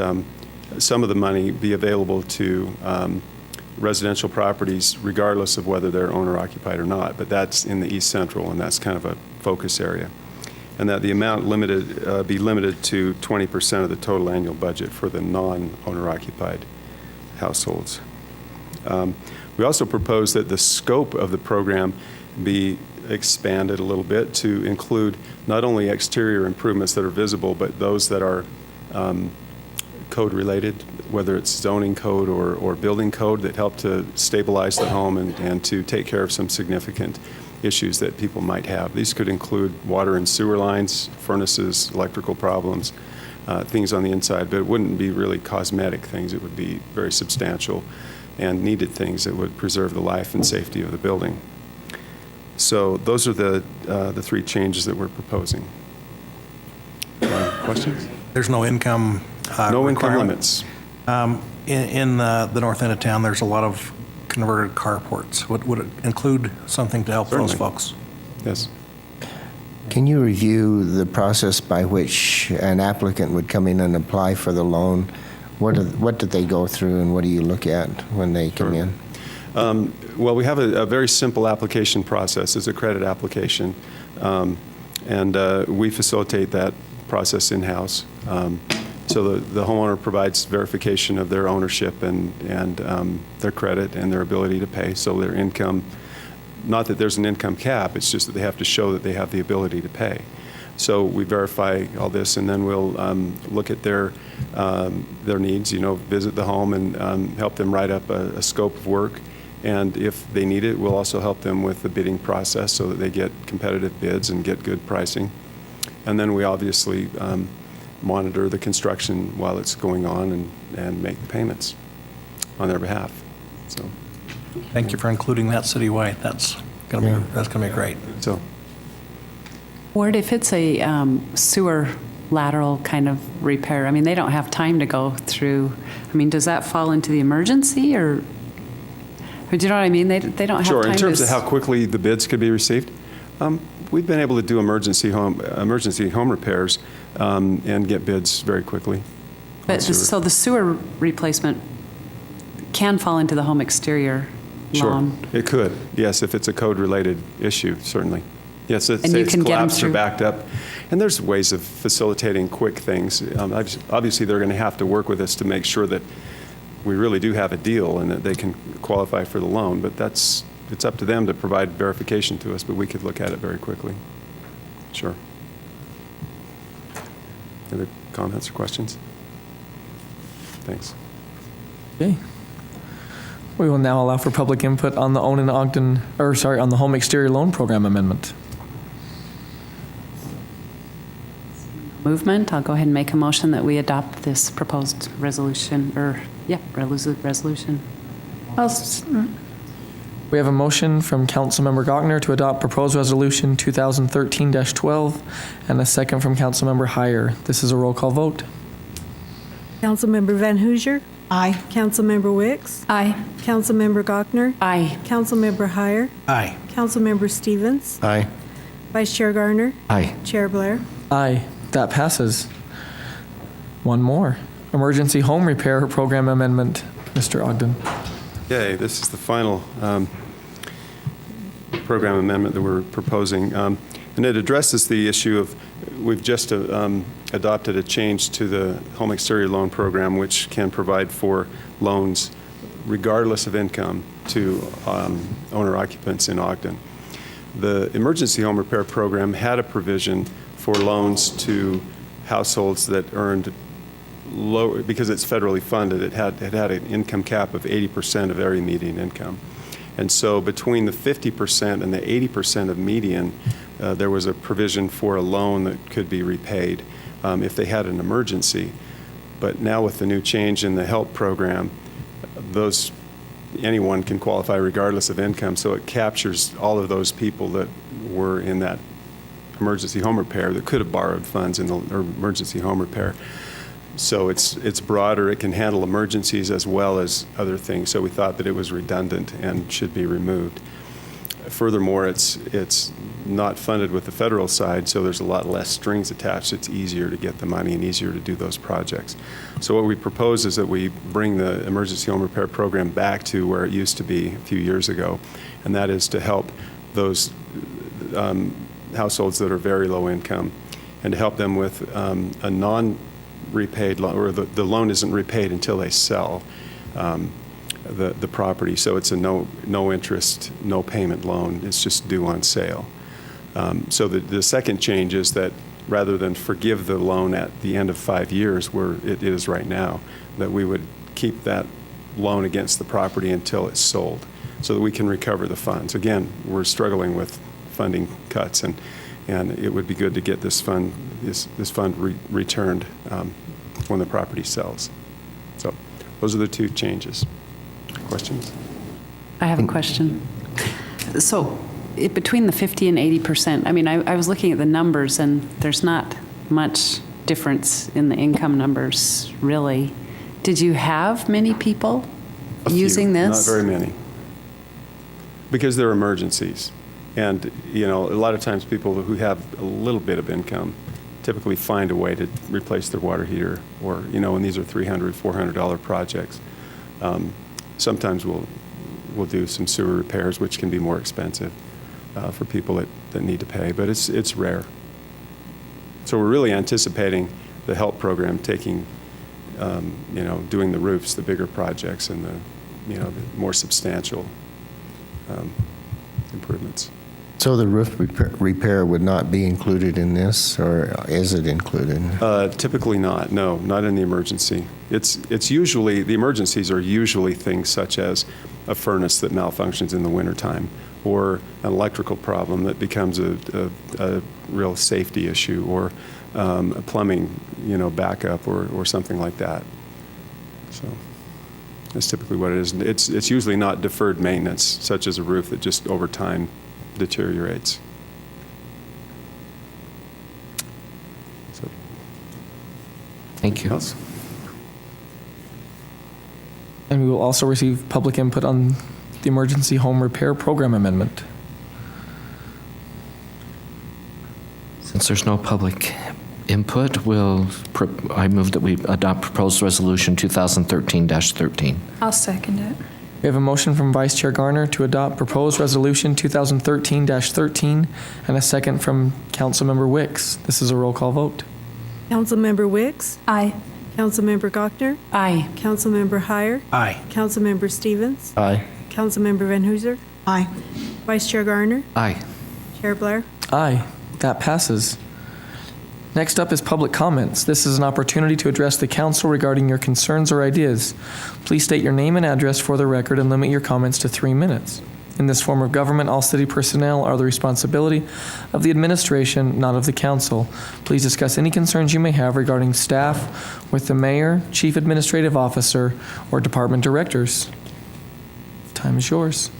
some of the money be available to residential properties regardless of whether they're owner-occupied or not, but that's in the East Central and that's kind of a focus area. And that the amount be limited to 20% of the total annual budget for the non-owner-occupied households. We also propose that the scope of the program be expanded a little bit to include not only exterior improvements that are visible, but those that are code related, whether it's zoning code or building code that help to stabilize the home and to take care of some significant issues that people might have. These could include water and sewer lines, furnaces, electrical problems, things on the inside, but it wouldn't be really cosmetic things. It would be very substantial and needed things that would preserve the life and safety of the building. So those are the three changes that we're proposing. Questions? There's no income no requirement. income limits. In the north end of town, there's a lot of converted carports. Would it include something to help those folks? Yes. Can you review the process by which an applicant would come in and apply for the loan? What do they go through and what do you look at when they come in? Well, we have a very simple application process. It's a credit application, and we facilitate that process in-house. So the homeowner provides verification of their ownership and their credit and their ability to pay. So their income, not that there's an income cap, it's just that they have to show that they have the ability to pay. So we verify all this, and then we'll look at their needs. Visit the home and help them write up a scope of work. And if they need it, we'll also help them with the bidding process so that they get competitive bids and get good pricing. And then we obviously monitor the construction while it's going on and make the payments on their behalf. So, thank you for including that citywide. That's gonna be great. So, Ward, if it's a sewer lateral kind of repair, I mean, they don't have time to go through. I mean, does that fall into the emergency, or do you know what I mean? They don't have time. Sure. In terms of how quickly the bids could be received, we've been able to do emergency home repairs and get bids very quickly. But so the sewer replacement can fall into the home exterior loan. Sure, it could. Yes, if it's a code-related issue, certainly. Yes, And say you it's can get them collapsed or through- backed up. And there's ways of facilitating quick things. Obviously, they're going to have to work with us to make sure that we really do have a deal and that they can qualify for the loan. But it's up to them to provide verification to us, but we could look at it very quickly. Sure. Other comments or questions? Thanks. Okay. We will now allow for public input on the on the home exterior loan program amendment. Movement, I'll go ahead and make a motion that we adopt this proposed resolution, resolution. We have a motion from Councilmember Gochner to adopt proposed resolution 2013-12 and a second from Councilmember Heyer. This is a roll call vote. Councilmember Van Hoosier. Aye. Councilmember Wicks. Aye. Councilmember Gochner. Aye. Councilmember Heyer. Aye. Councilmember Stevens. Aye. Vice Chair Garner. Aye. Chair Blair. Aye, that passes. One more. Emergency home repair program amendment, Mr. Ogden. Okay, this is the final program amendment that we're proposing. And it addresses the issue of, we've just adopted a change to the home exterior loan program, which can provide for loans regardless of income to owner occupants in Ogden. The emergency home repair program had a provision for loans to households that earned low, because it's federally funded, it had an income cap of 80% of area median income. And so between the 50% and the 80% of median, there was a provision for a loan that could be repaid if they had an emergency. But now with the new change in the HELP program, anyone can qualify regardless of income, so it captures all of those people that were in that emergency home repair that could have borrowed funds in the emergency home repair. So it's broader. It can handle emergencies as well as other things. So we thought that it was redundant and should be removed. Furthermore, it's not funded with the federal side, so there's a lot less strings attached. It's easier to get the money and easier to do those projects. So what we propose is that we bring the emergency home repair program back to where it used to be a few years ago, and that is to help those households that are very low income and to help them with a non-repaid loan, or the loan isn't repaid until they sell the property. So it's a no interest, no payment loan. It's just due on sale. So the second change is that rather than forgive the loan at the end of 5 years, where it is right now, that we would keep that loan against the property until it's sold so that we can recover the funds. Again, we're struggling with funding cuts, and it would be good to get this fund returned when the property sells. So those are the two changes. Questions? I have a question. So between the 50 and 80%, I mean, I was looking at the numbers, and there's not much difference in the income numbers, really. Did you have many people using this? Not very many. Because they're emergencies. And, a lot of times people who have a little bit of income typically find a way to replace their water heater, or, and these are $300, $400 projects. Sometimes we'll do some sewer repairs, which can be more expensive for people that need to pay, but it's rare. So we're really anticipating the HELP program taking, doing the roofs, the bigger projects, and the more substantial improvements. So the roof repair would not be included in this, or is it included? Typically not. No, not in the emergency. It's usually, the emergencies are usually things such as a furnace that malfunctions in the wintertime, or an electrical problem that becomes a real safety issue, or a plumbing, backup, or something like that. So that's typically what it is. It's usually not deferred maintenance, such as a roof that just over time deteriorates. Thank you. And we will also receive public input on the Emergency Home Repair Program Amendment. Since there's no public input, I move that we adopt proposed resolution 2013-13. I'll second it. We have a motion from Vice Chair Garner to adopt proposed resolution 2013-13 and a second from Councilmember Wicks. This is a roll call vote. Councilmember Wicks? Aye. Councilmember Gochner? Aye. Councilmember Heyer? Aye. Councilmember Stevens? Aye. Councilmember Van Hooser? Aye. Vice Chair Garner? Aye. Chair Blair? Aye, that passes. Next up is public comments. This is an opportunity to address the council regarding your concerns or ideas. Please state your name and address for the record and limit your comments to 3 minutes. In this form of government, all city personnel are the responsibility of the administration, not of the council. Please discuss any concerns you may have regarding staff with the mayor, chief administrative officer, or department directors. Time is yours.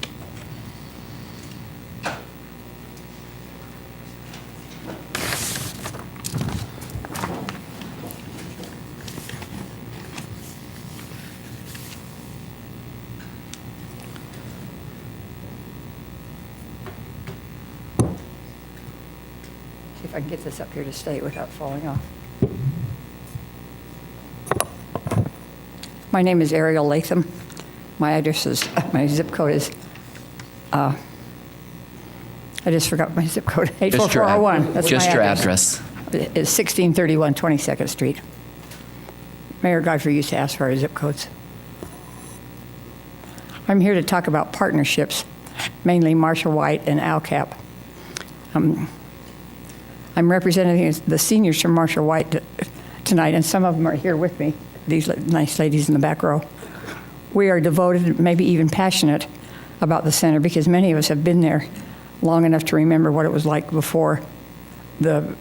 See if I can get this up here to stay without falling off. My name is Ariel Latham. My address is, my zip code is, I just forgot my zip code, 84401. That's just my your address. It's 1631 22nd Street. Mayor Godfrey used to ask for our zip codes. I'm here to talk about partnerships, mainly Marshall White and ALCAP. I'm representing the seniors from Marshall White tonight, and some of them are here with me, these nice ladies in the back row. We are devoted, maybe even passionate about the center because many of us have been there long enough to remember what it was like before the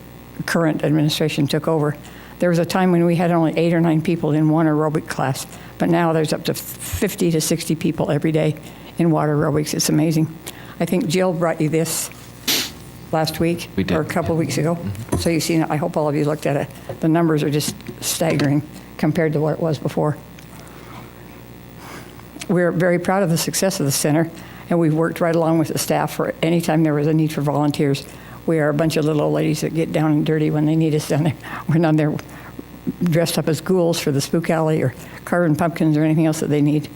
current administration took over. There was a time when we had only 8 or 9 people in one aerobic class, but now there's up to 50 to 60 people every day in water aerobics. It's amazing. I think Jill brought you this last week or a couple of weeks ago. So you've seen it. I hope all of you looked at it. The numbers are just staggering compared to what it was before. We're very proud of the success of the center, and we've worked right along with the staff for any time there was a need for volunteers. We are a bunch of little old ladies that get down and dirty when they need us down there. We're not there dressed up as ghouls for the spook alley or carving pumpkins or anything else that they need.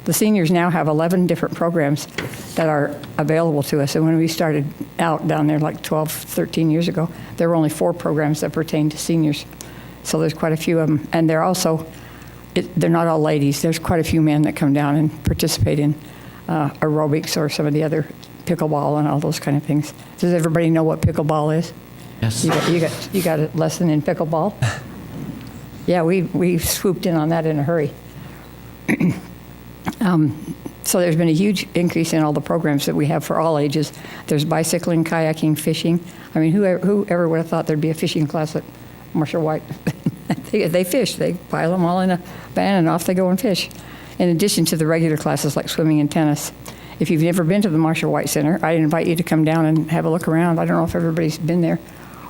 The seniors now have 11 different programs that are available to us. And when we started out down there like 12, 13 years ago, there were only 4 programs that pertained to seniors. So there's quite a few of them. And they're also, they're not all ladies. There's quite a few men that come down and participate in aerobics or some of the other pickleball and all those kind of things. Does everybody know what pickleball is? Yes. You got a lesson in pickleball? Yeah, we swooped in on that in a hurry. So there's been a huge increase in all the programs that we have for all ages. There's bicycling, kayaking, fishing. I mean, whoever would have thought there'd be a fishing class at Marshall White? They fish. They pile them all in a van and off they go and fish. In addition to the regular classes like swimming and tennis. If you've never been to the Marshall White Center, I invite you to come down and have a look around. I don't know if everybody's been there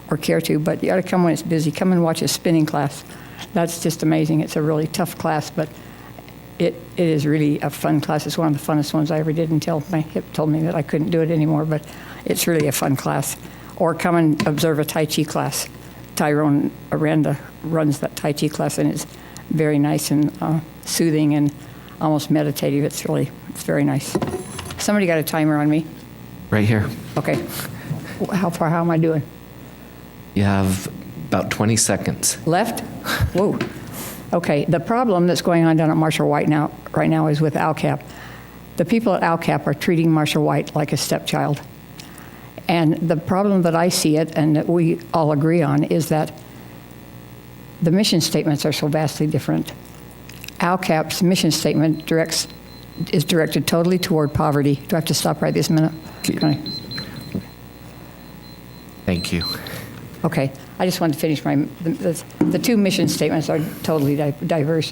or care to, but you ought to come when it's busy. Come and watch a spinning class. That's just amazing. It's a really tough class, but it is really a fun class. It's one of the funnest ones I ever did until my hip told me that I couldn't do it anymore, but it's really a fun class. Or come and observe a Tai Chi class. Tyrone Aranda runs that Tai Chi class, and it's very nice and soothing and almost meditative. It's very nice. Somebody got a timer on me? Right here. Okay. How am I doing? You have about 20 seconds. Left? Whoa. Okay, the problem that's going on down at Marshall White right now is with ALCAP. The people at ALCAP are treating Marshall White like a stepchild. And the problem that I see it, and that we all agree on, is that the mission statements are so vastly different. ALCAP's mission statement is directed totally toward poverty. Do I have to stop right this minute? Thank you. Okay, I just wanted to finish the 2 mission statements are totally diverse.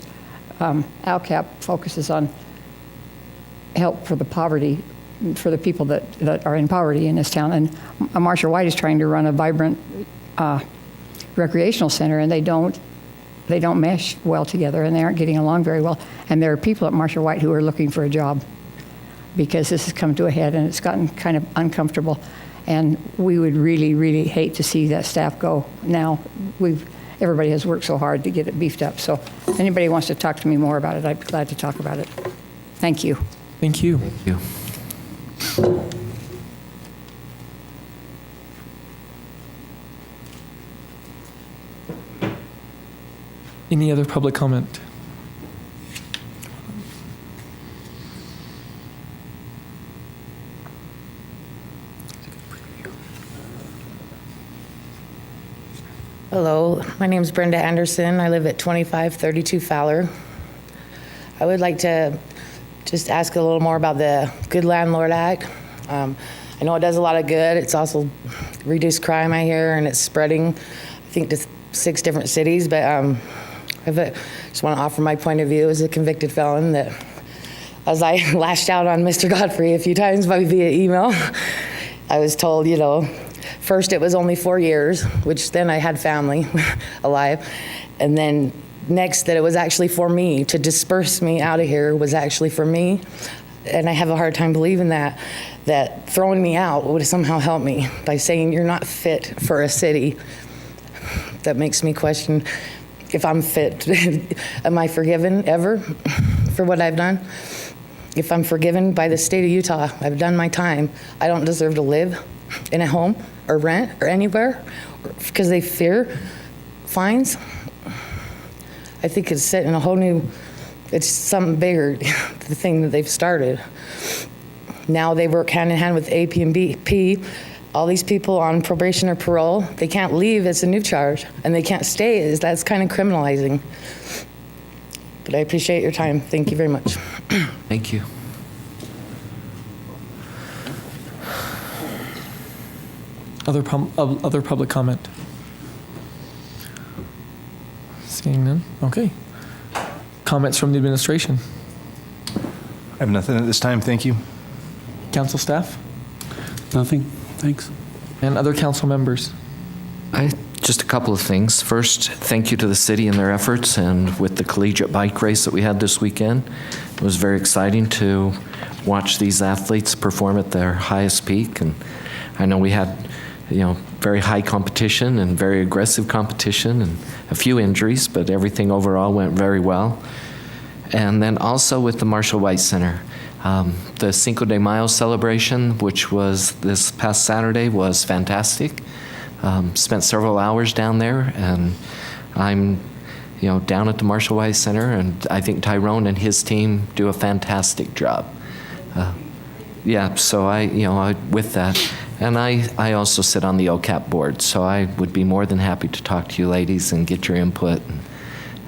ALCAP focuses on help for the poverty, for the people that are in poverty in this town. And Marshall White is trying to run a vibrant recreational center, and they don't they don't mesh well together, and they aren't getting along very well. And there are people at Marshall White who are looking for a job because this has come to a head and it's gotten kind of uncomfortable. And we would really, really hate to see that staff go. Now, everybody has worked so hard to get it beefed up. So if anybody wants to talk to me more about it, I'd be glad to talk about it. Thank you. Thank you. Thank you. Any other public comment? Hello, my name is Brenda Anderson. I live at 2532 Fowler. I would like to just ask a little more about the Good Landlord Act. I know it does a lot of good. It's also reduced crime, I hear, and it's spreading, I think, to 6 different cities. But I just want to offer my point of view as a convicted felon that as I lashed out on Mr. Godfrey a few times via email, I was told, first it was only 4 years, which then I had family alive. And then next that it was actually for me, to disperse me out of here was actually for me. And I have a hard time believing that throwing me out would somehow help me by saying you're not fit for a city. That makes me question if I'm fit. Am I forgiven ever for what I've done? If I'm forgiven by the state of Utah, I've done my time. I don't deserve to live in a home or rent or anywhere because they fear fines. I think it's set in a whole new, it's something bigger, the thing that they've started. Now they work hand in hand with AP and BP. All these people on probation or parole, they can't leave, it's a new charge, and they can't stay, that's kind of criminalizing. But I appreciate your time. Thank you very much. Thank you. Other public comment? Seeing none? Okay. Comments from the administration? I have nothing at this time, thank you. Council staff? Nothing, thanks. And other council members? Just a couple of things. First, thank you to the city and their efforts, and with the collegiate bike race that we had this weekend. It was very exciting to watch these athletes perform at their highest peak, and I know we had very high competition and very aggressive competition and a few injuries, but everything overall went very well. And then also with the Marshall White Center, the Cinco de Mayo celebration, which was this past Saturday, was fantastic. Spent several hours down there, and I'm down at the Marshall White Center, and I think Tyrone and his team do a fantastic job. So I with that. And I also sit on the OCAP board, so I would be more than happy to talk to you ladies and get your input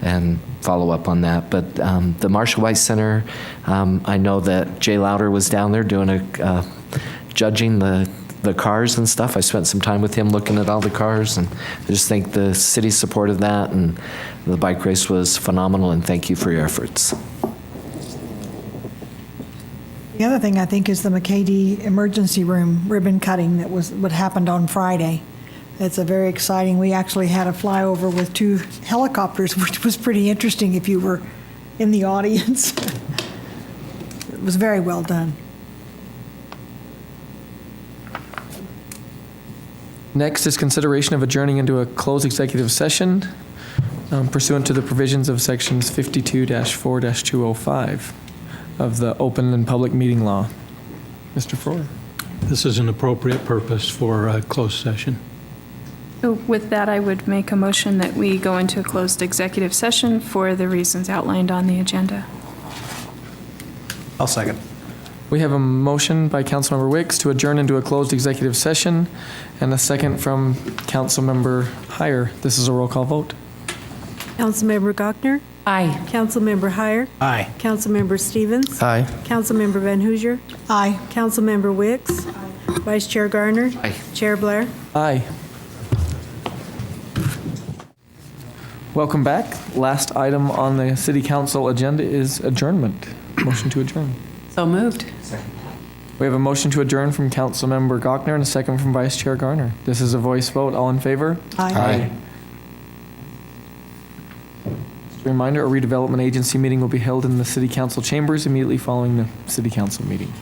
and follow up on that. But the Marshall White Center, I know that Jay Louder was down there doing judging the cars and stuff. I spent some time with him looking at all the cars, and I just think the city's support of that and the bike race was phenomenal, and thank you for your efforts. The other thing I think is the McKay emergency room ribbon cutting that was what happened on Friday. It's a very exciting. We actually had a flyover with 2 helicopters, which was pretty interesting if you were in the audience. It was very well done. Next is consideration of adjourning into a closed executive session pursuant to the provisions of sections 52-4-205 of the Open and Public Meeting Law. Mr. Frohr. This is an appropriate purpose for a closed session. So with that, I would make a motion that we go into a closed executive session for the reasons outlined on the agenda. I'll second. We have a motion by Councilmember Wicks to adjourn into a closed executive session, and a second from Councilmember Heyer. This is a roll call vote. Councilmember Gochner? Aye. Councilmember Heyer? Aye. Councilmember Stevens? Aye. Councilmember Van Hoosier? Aye. Councilmember Wicks? Vice Chair Garner? Aye. Chair Blair? Aye. Welcome back. Last item on the City Council agenda is adjournment. Motion to adjourn. So moved. We have a motion to adjourn from Councilmember Gochner and a second from Vice Chair Garner. This is a voice vote. All in favor? Aye. Just a reminder, a redevelopment agency meeting will be held in the city council chambers immediately following the city council meeting.